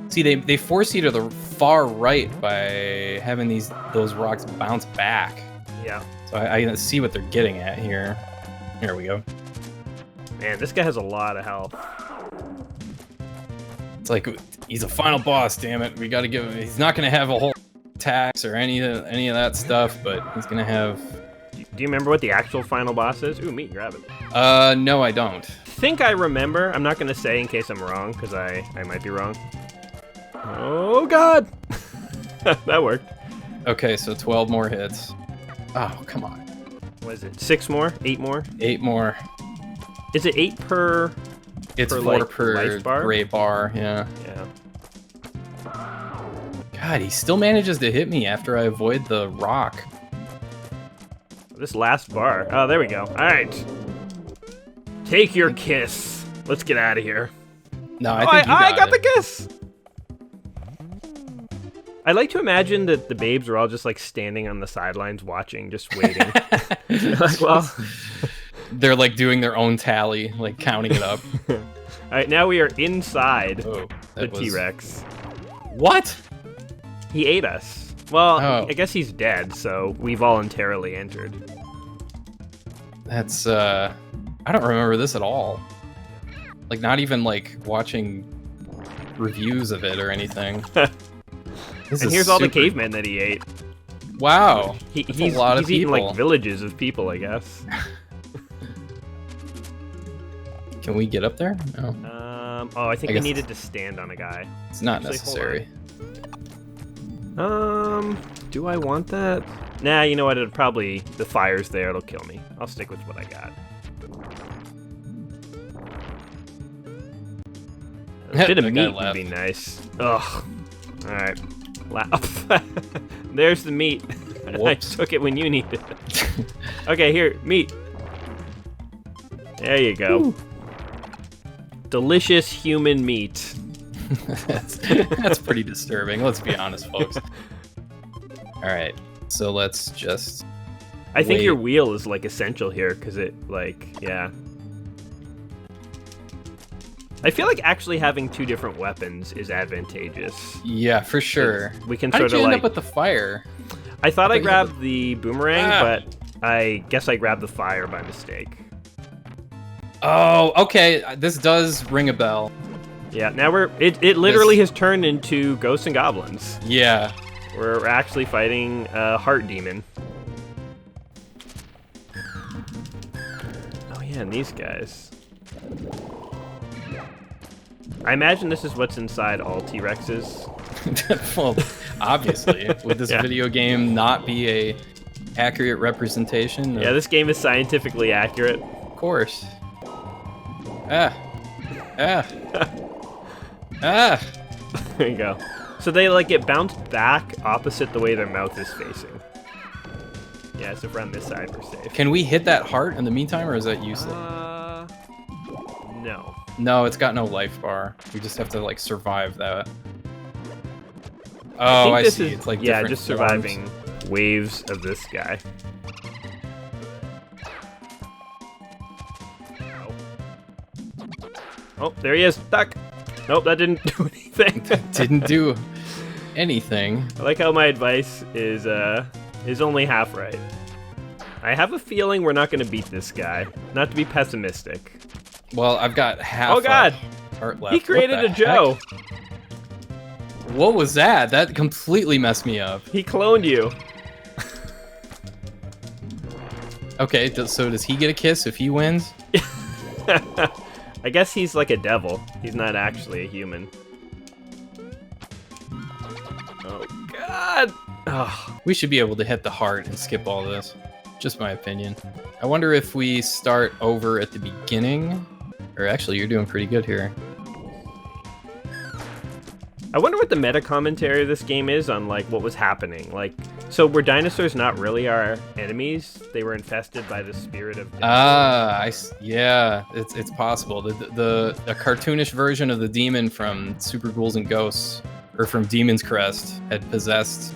See, they force you to the far right by having those rocks bounce back. Yeah. So I see what they're getting at here. Here we go. Man, this guy has a lot of health. It's like, he's a final boss, damn it. We gotta give him... He's not gonna have a whole attacks or any of that stuff, but he's gonna have... Do you remember what the actual final boss is? Ooh, meat, grab it. No, I don't. Think I remember. I'm not gonna say in case I'm wrong, because I might be wrong. Oh, God! That worked. Okay, so 12 more hits. Oh, come on. What is it? 6 more? 8 more? 8 more. Is it 8 per... It's per, 4 like, per life bar? gray bar, yeah. Yeah. God, he still manages to hit me after I avoid the rock. This last bar. Oh, there we go. All right. Take your kiss. Let's get out of here. No, I think I got the kiss! I like to imagine that the babes are all just like standing on the sidelines watching, just waiting. Like, well... They're like doing their own tally, like counting it up. All right, now we are inside the was... T-Rex. What? He ate us. Well, I guess he's dead, so we voluntarily entered. That's, I don't remember this at all. Like, not even, like, watching reviews of it or anything. And here's all the cavemen that he ate. Wow. He's eaten, like, villages of people, I guess. Can we get up there? No. I think we needed to stand on a guy. It's not necessary. Do I want that? Nah, you know what? It'll probably... The fire's there. It'll kill me. I'll stick with what I got. A bit of meat would be nice. Ugh. Alright. There's the meat. I took it when you needed it. Okay, here. Meat. There you go. Ooh. Delicious human meat. That's pretty disturbing. Let's be honest, folks. All right, so let's just. I think your wheel is like essential here because it, like, yeah. I feel like actually having 2 different weapons is advantageous. Yeah, for sure. We can How sort did of you end like. up with the fire? I thought I grabbed the boomerang, but I guess I grabbed the fire by mistake. Oh, okay. This does ring a bell. Yeah, now it literally has turned into Ghosts and Goblins. Yeah. We're actually fighting a heart demon. Oh yeah, and these guys. I imagine this is what's inside all T-Rexes. Well, obviously. Would this video game not be a accurate representation? Yeah, this game is scientifically accurate. Of course. There you go. So they like get bounced back opposite the way their mouth is facing. Yeah, so if we're on this side, we're safe. Can we hit that heart in the meantime, or is that useless? No. No, it's got no life bar. We just have to like survive that. Oh, I see. It's like just surviving waves of this guy. Oh, there he is. Duck. Nope, that didn't do anything. Didn't do. anything. I like how my advice is only half right. I have a feeling we're not going to beat this guy. Not to be pessimistic. Well, I've got half. Oh God! Heart left. He created a Joe. What was that? That completely messed me up. He cloned you. Okay, so does he get a kiss if he wins? I guess he's like a devil. He's not actually a human. Oh God! Oh. We should be able to hit the heart and skip all this. Just my opinion. I wonder if we start over at the beginning. Or actually, you're doing pretty good here. I wonder what the meta commentary of this game is on like what was happening. Like, so were dinosaurs not really our enemies? They were infested by the spirit of death. Yeah, it's possible. The cartoonish version of the demon from Super Ghouls and Ghosts, or from Demon's Crest, had possessed.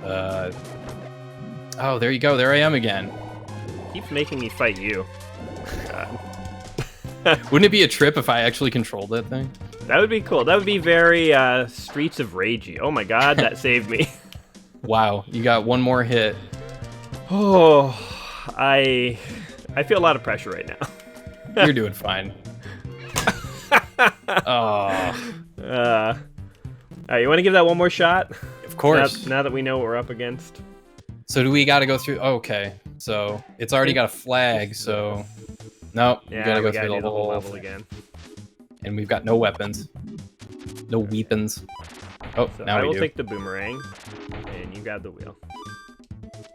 Oh, there you go. There I am again. Keeps making me fight you. God. Wouldn't it be a trip if I actually controlled that thing? That would be cool. That would be very Streets of Ragey. Oh my God, that saved me. Wow, you got one more hit. Oh, I feel a lot of pressure right now. You're doing fine. Oh. All right, you want to give that one more shot? Of course. Now that we know what we're up against. So do we got to go through? Okay, so it's already got a flag. So no, Yeah, we gotta go do through the whole level thing. again. And we've got no weapons, no weapons. Oh, So now I we will do. take the boomerang, and you grab the wheel.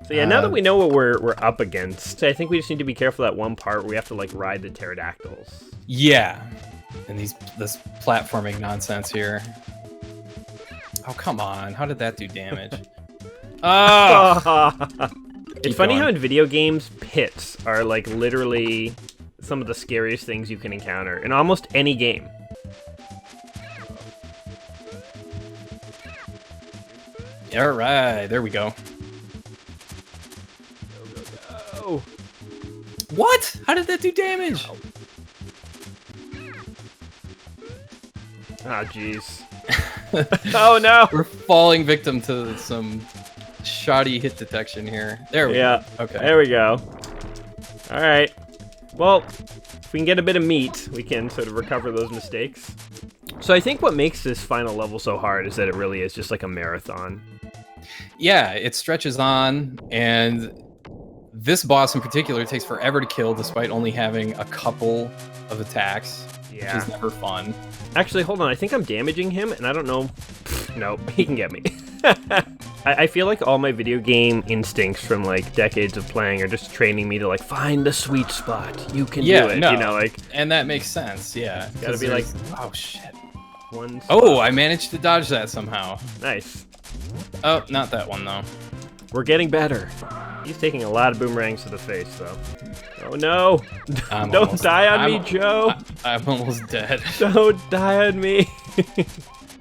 So yeah, now that we know what we're up against, I think we just need to be careful that one part where we have to like ride the pterodactyls. Yeah, and this platforming nonsense here. Oh come on! How did that do damage? It's funny how in video games, pits are like literally some of the scariest things you can encounter in almost any game. All right, there we go. Oh, What? How did that do damage? oh jeez. Oh no. We're falling victim to some shoddy hit detection here. There we Yeah. go. Okay. There we go. All right. Well, if we can get a bit of meat, we can sort of recover those mistakes. So I think what makes this final level so hard is that it really is just like a marathon. Yeah, it stretches on, and this boss in particular takes forever to kill despite only having a couple of attacks, which is never fun. Actually, hold on. I think I'm damaging him, and I don't know. No, he can get me. I feel like all my video game instincts from like decades of playing are just training me to like find the sweet spot. You can do it. No, You know, like and that makes sense. Yeah, gotta be like, oh shit. one. Oh, spot. I managed to dodge that somehow. Nice. Oh, not that one though. We're getting better. He's taking a lot of boomerangs to the face, though. Oh no! Don't die on me, Joe! I'm almost dead. Don't die on me!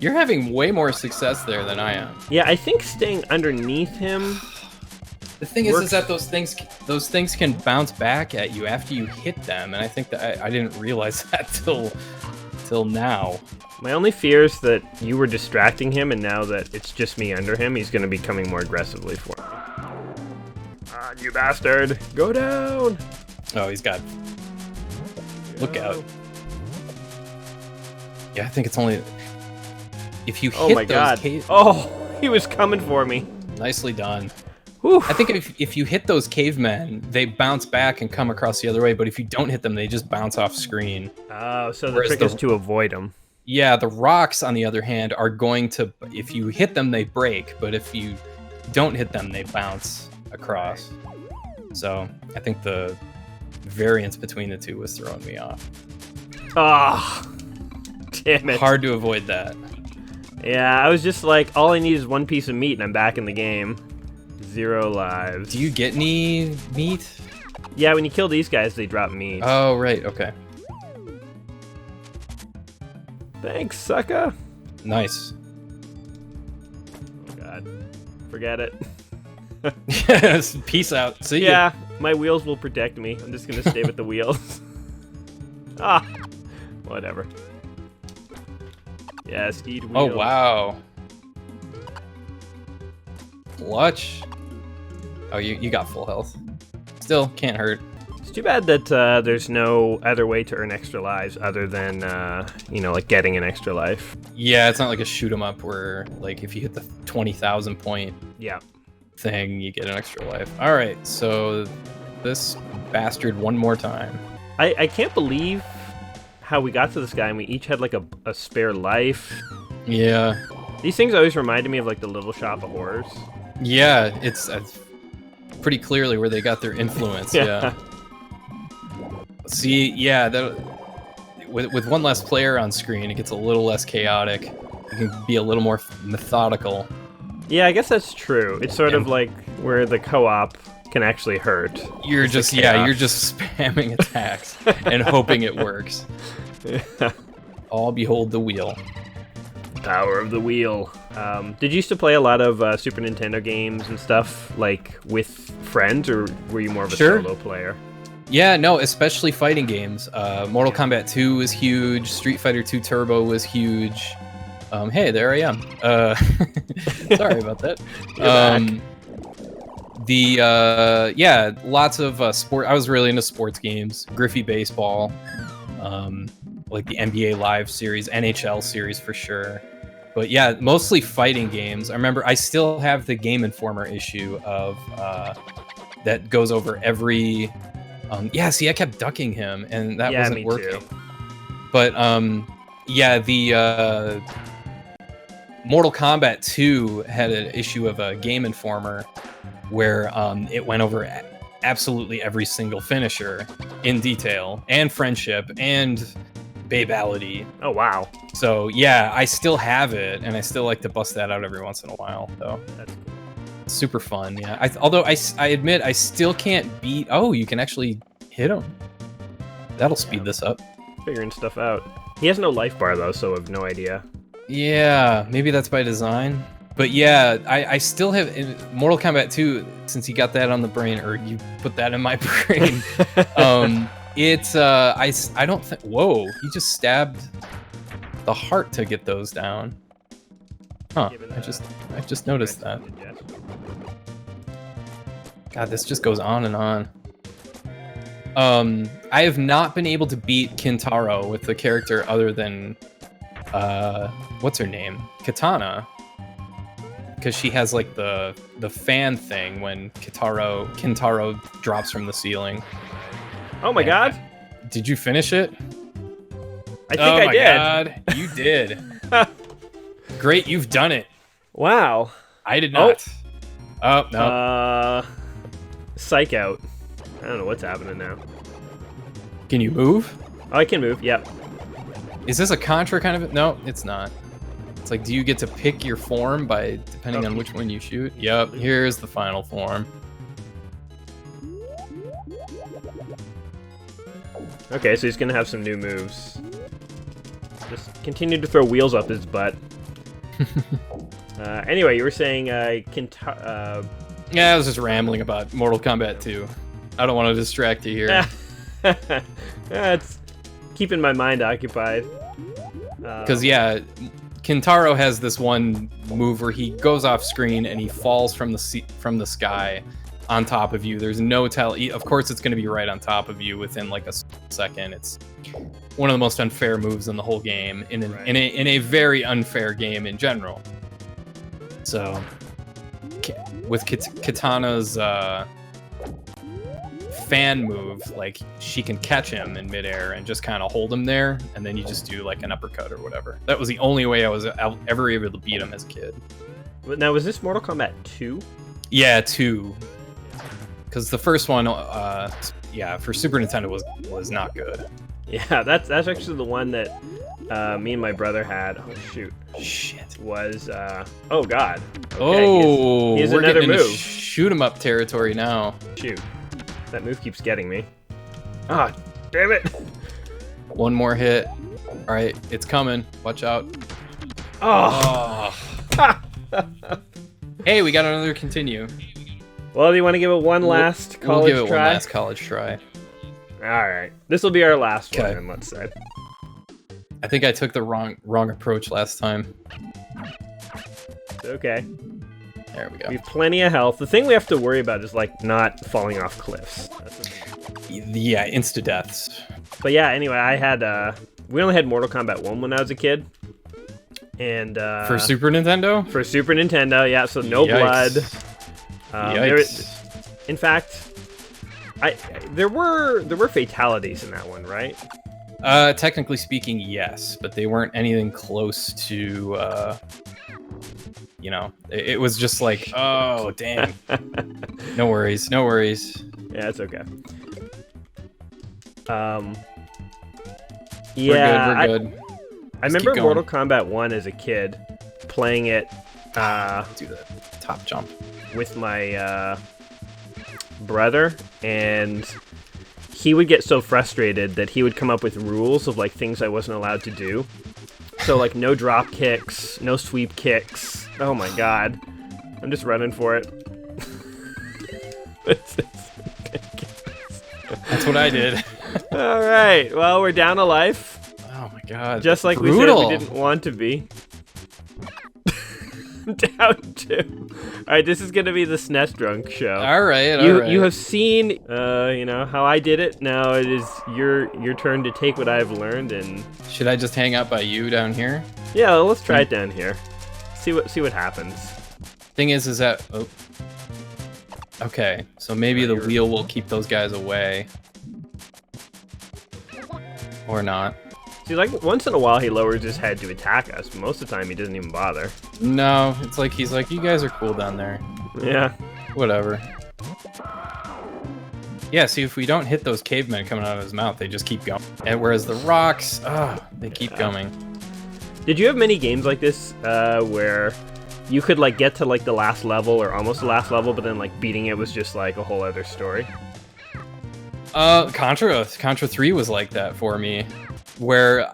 You're having way more success there than I am. Yeah, I think staying underneath him. The thing is that those things can bounce back at you after you hit them, and I think that I didn't realize that till now. My only fear is that you were distracting him, and now that it's just me under him, he's going to be coming more aggressively for me. Ah, you bastard! Go down! Oh, he's got. Look out! Yeah, I think it's only if you hit Oh my those god! Oh, he was coming for me. Nicely done. Whew. I think if you hit those cavemen, they bounce back and come across the other way. But if you don't hit them, they just bounce off screen. Oh, so the Whereas trick is to avoid them. Yeah, the rocks, on the other hand, are going to, if you hit them, they break, but if you don't hit them, they bounce across. So I think the variance between the two was throwing me off. Ah, damn it. Hard to avoid that. Yeah, I was just like, all I need is one piece of meat and I'm back in the game. 0 lives. Do you get any meat? Yeah, when you kill these guys, they drop meat. Oh, right, okay. Thanks, sucker. Nice. Oh god. Forget it. Yes, peace out. See ya. Yeah, my wheels will protect me. I'm just gonna stay with the wheels. Ah, whatever. Yes, eat wheels. Oh, wow. Clutch. Oh, you got full health. Still, can't hurt. It's too bad that there's no other way to earn extra lives other than, like getting an extra life. Yeah, it's not like a shoot 'em up where, like, if you hit the 20,000 point thing, you get an extra life. All right, so this bastard one more time. I can't believe how we got to this guy and we each had, like, a spare life. Yeah. These things always reminded me of, like, the Little Shop of Horrors. Yeah, it's pretty clearly where they got their influence, yeah. See, yeah, with one less player on screen, it gets a little less chaotic. You can be a little more methodical. Yeah, I guess that's true. It's sort of like where the co-op can actually hurt. You're just spamming attacks and hoping it works. Yeah. All behold the wheel. Power of the wheel. Did you used to play a lot of Super Nintendo games and stuff, like, with friends, or were you more of a solo player? Yeah, no, especially fighting games. Mortal Kombat 2 was huge. Street Fighter 2 Turbo was huge. Hey, there I am. Sorry about that. Lots of sport. I was really into sports games. Griffey baseball, like the NBA Live series, NHL series for sure. But yeah, mostly fighting games. I remember I still have the Game Informer issue of that goes over every. See, I kept ducking him, and that wasn't working. Too. But the Mortal Kombat 2 had an issue of a Game Informer where it went over absolutely every single finisher in detail, and friendship, and babality. Oh, wow. So, yeah, I still have it, and I still like to bust that out every once in a while, though. That's cool. Super fun, yeah. Although I admit I still can't beat... Oh, you can actually hit him. That'll speed this up. Figuring stuff out. He has no life bar, though, so I have no idea. Yeah, maybe that's by design. But yeah, I still have... In Mortal Kombat 2, since you got that on the brain, or you put that in my brain, it's... I don't think... Whoa, he just stabbed the heart to get those down. Huh, I just noticed that. God, this just goes on and on. I have not been able to beat Kintaro with the character other than, what's her name? Katana. Because she has, like, the fan thing when Kintaro drops from the ceiling. Oh my god! Did you finish it? I think I did. Oh my god, you did. Great, you've done it. Wow. I did not. Oh, no. Psych out. I don't know what's happening now. Can you move? Oh, I can move, yep. Is this a Contra kind of... No, it's not. It's like, do you get to pick your form by depending on which one you shoot? Yep, here's the final form. Okay, so he's gonna have some new moves. Just continue to throw wheels up his butt. Anyway, you were saying Yeah, I was just rambling about Mortal Kombat 2. I don't want to distract you here. It's keeping my mind occupied. Because, yeah, Kintaro has this one move where he goes off screen and he falls from the sky on top of you. There's no tell. Of course, it's going to be right on top of you within like a second. It's one of the most unfair moves in the whole game, in a very unfair game in general. So, with Katana's fan move, like, she can catch him in midair and just kind of hold him there, and then you just do like an uppercut or whatever. That was the only way I was ever able to beat him as a kid. Now, was this Mortal Kombat 2? Yeah, 2. Because the first one, for Super Nintendo was not good. Yeah, that's actually the one that me and my brother had. Oh shoot! Shit. Was oh god. Okay, here's we're another getting into move. Shoot 'em up territory now. Shoot! That move keeps getting me. Ah, damn it! One more hit. All right, it's coming. Watch out. Oh. Hey, we got another continue. Well, do you want to give it one last college try? We'll give it one last college try. Alright. This will be our last one, then, let's say. I think I took the wrong approach last time. Okay. There we go. We have plenty of health. The thing we have to worry about is like not falling off cliffs. Yeah, insta deaths. But yeah, anyway, I had we only had Mortal Kombat 1 when I was a kid. And For Super Nintendo? For Super Nintendo, yeah, so no Yikes. blood. Yikes. In fact, there were fatalities in that one, right? Technically speaking, yes, but they weren't anything close to you know, it was just like, oh, dang. No worries, no worries. Yeah, it's okay. Yeah, we're good. I remember Mortal Kombat 1 as a kid, playing it do the top jump with my brother, and he would get so frustrated that he would come up with rules of like things I wasn't allowed to do. So like no drop kicks, no sweep kicks. Oh my god. I'm just running for it. That's what I did. Alright, well, we're down a life. Oh my god. Just like brutal. we said we didn't want to be. Down 2. Alright, this is gonna be the SNES drunk show. Alright, You have seen, you know, how I did it. Now it is your turn to take what I've learned and... Should I just hang out by you down here? Yeah, let's try it down here. See what happens. Thing is that... Oh. Okay, so maybe the wheel will keep those guys away. Or not. See, like, once in a while he lowers his head to attack us, but most of the time he doesn't even bother. No, it's like he's like, you guys are cool down there. Yeah. Whatever. Yeah, see, if we don't hit those cavemen coming out of his mouth, they just keep going. And whereas the rocks, they keep going. Did you have many games like this where you could, like, get to, like, the last level or almost the last level, but then, like, beating it was just, like, a whole other story? Contra 3 was like that for me. Where,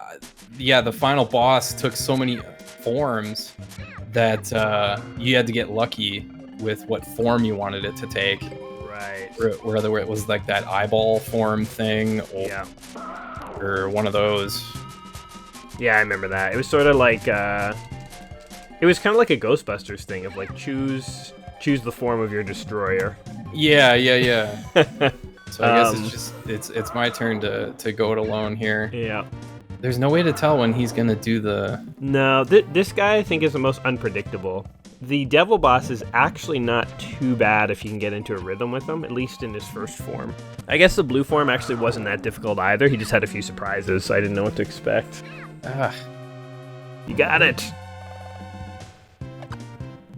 yeah, the final boss took so many forms that you had to get lucky with what form you wanted it to take. Right. Whether it was like that eyeball form thing or one of those. Yeah, I remember that. It was sort of like, it was kind of like a Ghostbusters thing of like choose the form of your destroyer. Yeah. So I guess it's my turn to go it alone here. Yeah. There's no way to tell when he's gonna do the... No, this guy I think is the most unpredictable. The devil boss is actually not too bad if you can get into a rhythm with him, at least in his first form. I guess the blue form actually wasn't that difficult either. He just had a few surprises, so I didn't know what to expect. You got it.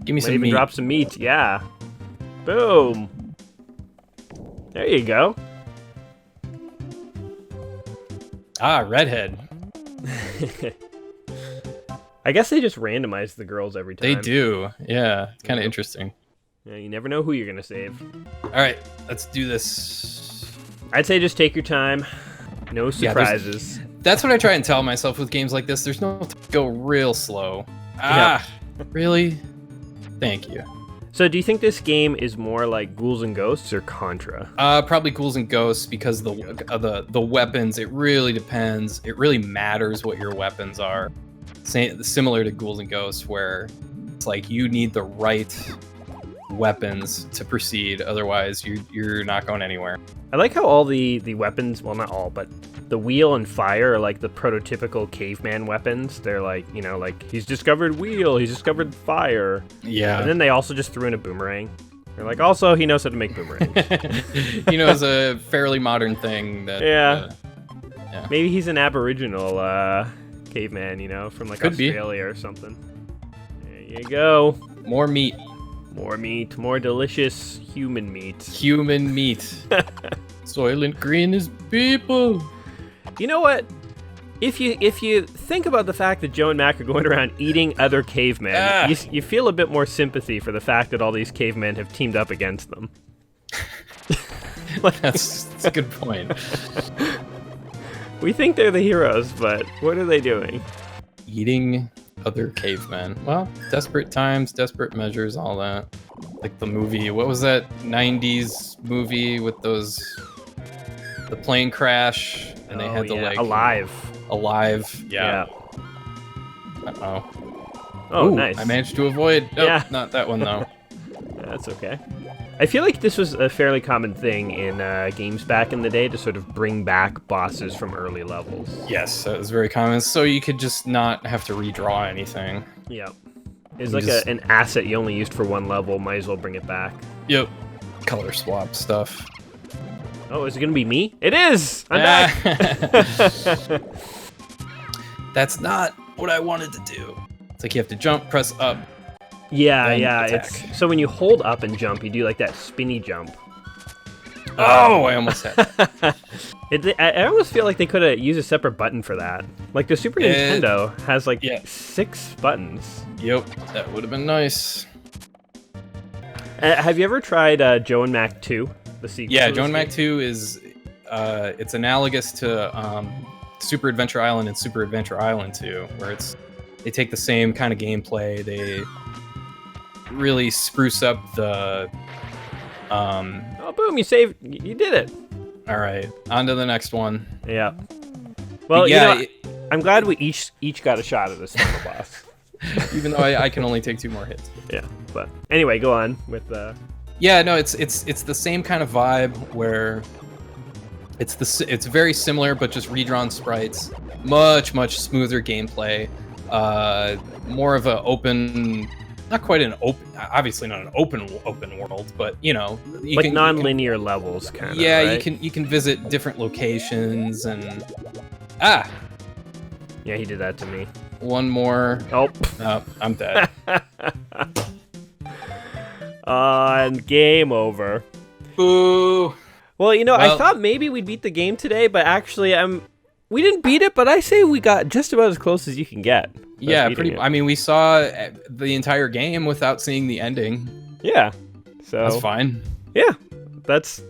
Give me some even meat. Drop some meat, yeah. Boom. There you go. Redhead. I guess they just randomize the girls every time. They do. Yeah, it's kind of interesting. Yeah, you never know who you're gonna save. All right, let's do this. I'd say just take your time. No surprises. That's what I try and tell myself with games like this. There's no go real slow. Really? Thank you. So do you think this game is more like Ghouls and Ghosts or Contra? Probably Ghouls and Ghosts because the weapons, it really depends. It really matters what your weapons are. Similar to Ghouls and Ghosts where it's like you need the right weapons to proceed, otherwise you're not going anywhere. I like how all the weapons, well not all, but the wheel and fire are like the prototypical caveman weapons. They're like, you know, like he's discovered wheel, he's discovered fire. Yeah. And then they also just threw in a boomerang. They're like, also he knows how to make boomerangs. You know, it's a fairly modern thing that... Yeah. Maybe he's an aboriginal caveman, you know, from like Could Australia or something. There you go. More meat. More meat, more delicious human meat. Human meat. Soylent Green is people. You know what? If you think about the fact that Joe and Mac are going around eating other cavemen, you feel a bit more sympathy for the fact that all these cavemen have teamed up against them. That's a good point. We think they're the heroes, but what are they doing? Eating other cavemen. Well, desperate times, desperate measures, all that. Like the movie, what was that 90s movie with the plane crash and they had to like... Alive, yeah. Uh-oh. Oh, ooh, nice. I managed to avoid. Nope, not that one though. That's okay. I feel like this was a fairly common thing in games back in the day to sort of bring back bosses from early levels. Yes, that was very common. So you could just not have to redraw anything. Yeah. It's like an asset you only used for one level. Might as well bring it back. Yep. Color swap stuff. Oh, is it going to be me? It is! I'm back! That's not what I wanted to do. It's like you have to jump, press up. Yeah. Attack. So when you hold up and jump, you do like that spinny jump. Oh, I almost had that. I almost feel like they could have used a separate button for that. Like the Super Nintendo has like 6 buttons. Yep, that would have been nice. Have you ever tried Joe and Mac 2? The sequel? Yeah, Joe and Mac 2 is it's analogous to Super Adventure Island and Super Adventure Island 2, where they take the same kind of gameplay. They really spruce up the Oh, boom, you saved. You did it. All right, on to the next one. Yeah. Well, yeah, I'm glad we each got a shot at this final boss. Even though I can only take 2 more hits. Yeah, but anyway, go on with the... Yeah, no, it's the same kind of vibe where it's very similar, but just redrawn sprites, much smoother gameplay, more of a open, not quite an open, obviously not an open world, but you know, like non-linear levels, kind of. Yeah, right? you can visit different locations and Yeah, he did that to me. One more. Oh, I'm dead. And game over. Boo. Well, I thought maybe we'd beat the game today, but actually, we didn't beat it. But I say we got just about as close as you can get. Yeah, pretty. I mean, we saw the entire game without seeing the ending. Yeah, so that's fine. Yeah, that's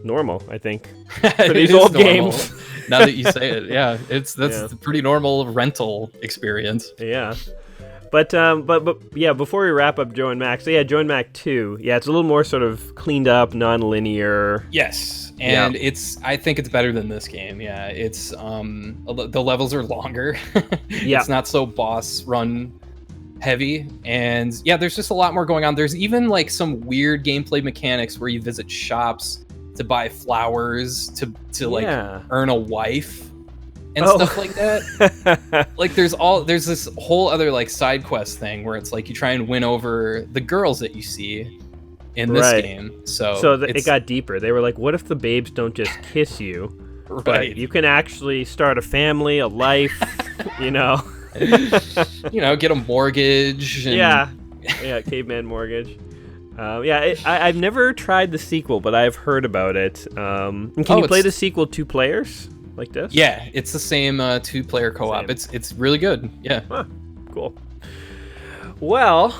normal, I think, for these old games. Now that you say it, yeah, that's a pretty normal rental experience. Yeah. But yeah, before we wrap up Joe and Mac, so yeah, Joe and Mac 2, yeah, it's a little more sort of cleaned up, non-linear. Yes, and I think it's better than this game. Yeah, it's the levels are longer. Yeah, it's not so boss run heavy, and yeah, there's just a lot more going on. There's even like some weird gameplay mechanics where you visit shops to buy flowers to like earn a wife. And stuff like that. Like there's this whole other like side quest thing where it's like you try and win over the girls that you see in this game. So it got deeper. They were like, what if the babes don't just kiss you? Right. But you can actually start a family, a life, get a mortgage. And... Yeah, Caveman mortgage. I've never tried the sequel, but I've heard about it. And can you play the sequel 2 players? Like this? Yeah, it's the same 2-player co-op. It's really good. Yeah. Huh, cool. Well,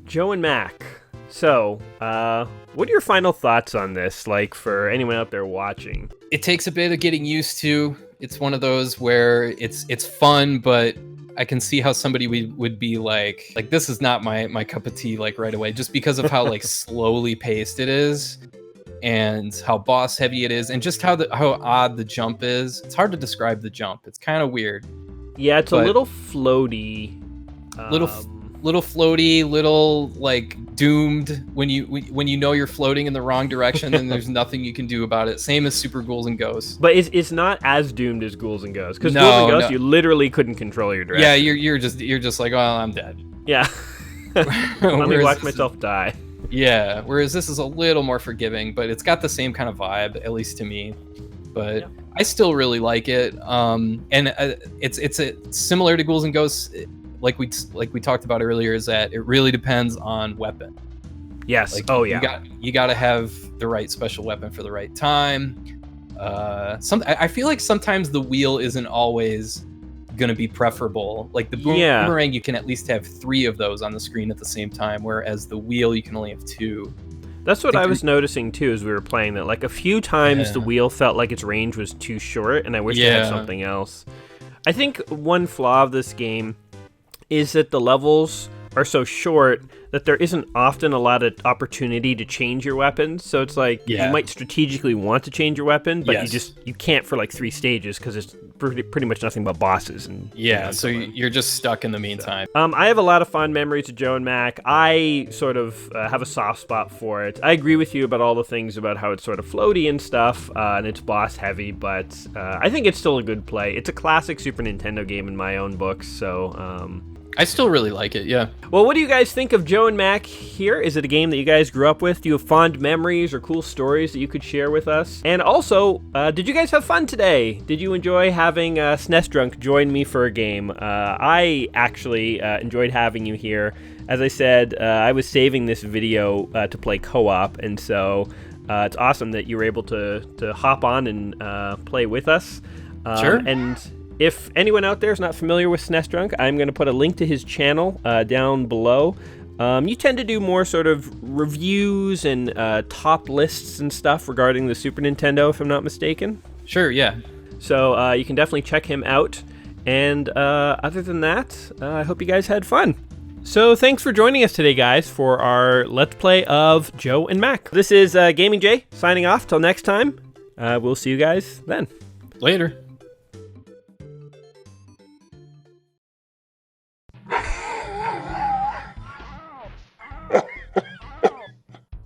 Joe and Mac. So, what are your final thoughts on this? Like for anyone out there watching, it takes a bit of getting used to. It's one of those where it's fun, but I can see how somebody would be like this is not my cup of tea like right away, just because of how like slowly paced it is. And how boss heavy it is, and just how odd the jump is. It's hard to describe the jump. It's kind of weird. Yeah, it's a little floaty. Little floaty, little like doomed. When you know you're floating in the wrong direction, then there's nothing you can do about it. Same as Super Ghouls and Ghosts. But it's not as doomed as Ghouls and Ghosts, because Ghouls and Ghosts you literally couldn't control your direction. Yeah, you're just like, oh, I'm dead. Yeah. Let me watch myself die. Yeah, whereas this is a little more forgiving, but it's got the same kind of vibe, at least to me. But I still really like it. And it's similar to Ghouls and Ghosts, like we talked about earlier, is that it really depends on weapon. Yes. Like, yeah. You got to have the right special weapon for the right time. I feel like sometimes the wheel isn't always going to be preferable. Like the boomerang, you can at least have 3 of those on the screen at the same time, whereas the wheel you can only have 2. That's what I was noticing too as we were playing that. Like a few times the wheel felt like its range was too short, and I wish it had something else. I think one flaw of this game is that the levels are so short that there isn't often a lot of opportunity to change your weapons. So it's like you might strategically want to change your weapon, but you can't for like 3 stages because it's pretty much nothing but bosses. And so you're just stuck in the meantime. I have a lot of fond memories of Joe and Mac. I sort of have a soft spot for it. I agree with you about all the things about how it's sort of floaty and stuff, and it's boss heavy, but I think it's still a good play. It's a classic Super Nintendo game in my own books, so I still really like it, yeah. Well, what do you guys think of Joe and Mac here? Is it a game that you guys grew up with? Do you have fond memories or cool stories that you could share with us? And also, did you guys have fun today? Did you enjoy having SNES Drunk join me for a game? I actually enjoyed having you here. As I said, I was saving this video to play co-op, and so it's awesome that you were able to hop on and play with us. Sure. And if anyone out there is not familiar with SNES Drunk, I'm going to put a link to his channel down below. You tend to do more sort of reviews and top lists and stuff regarding the Super Nintendo, if I'm not mistaken. Sure, yeah. So you can definitely check him out. And other than that, I hope you guys had fun. So thanks for joining us today, guys, for our Let's Play of Joe and Mac. This is Gaming Jay signing off. Till next time, we'll see you guys then. Later.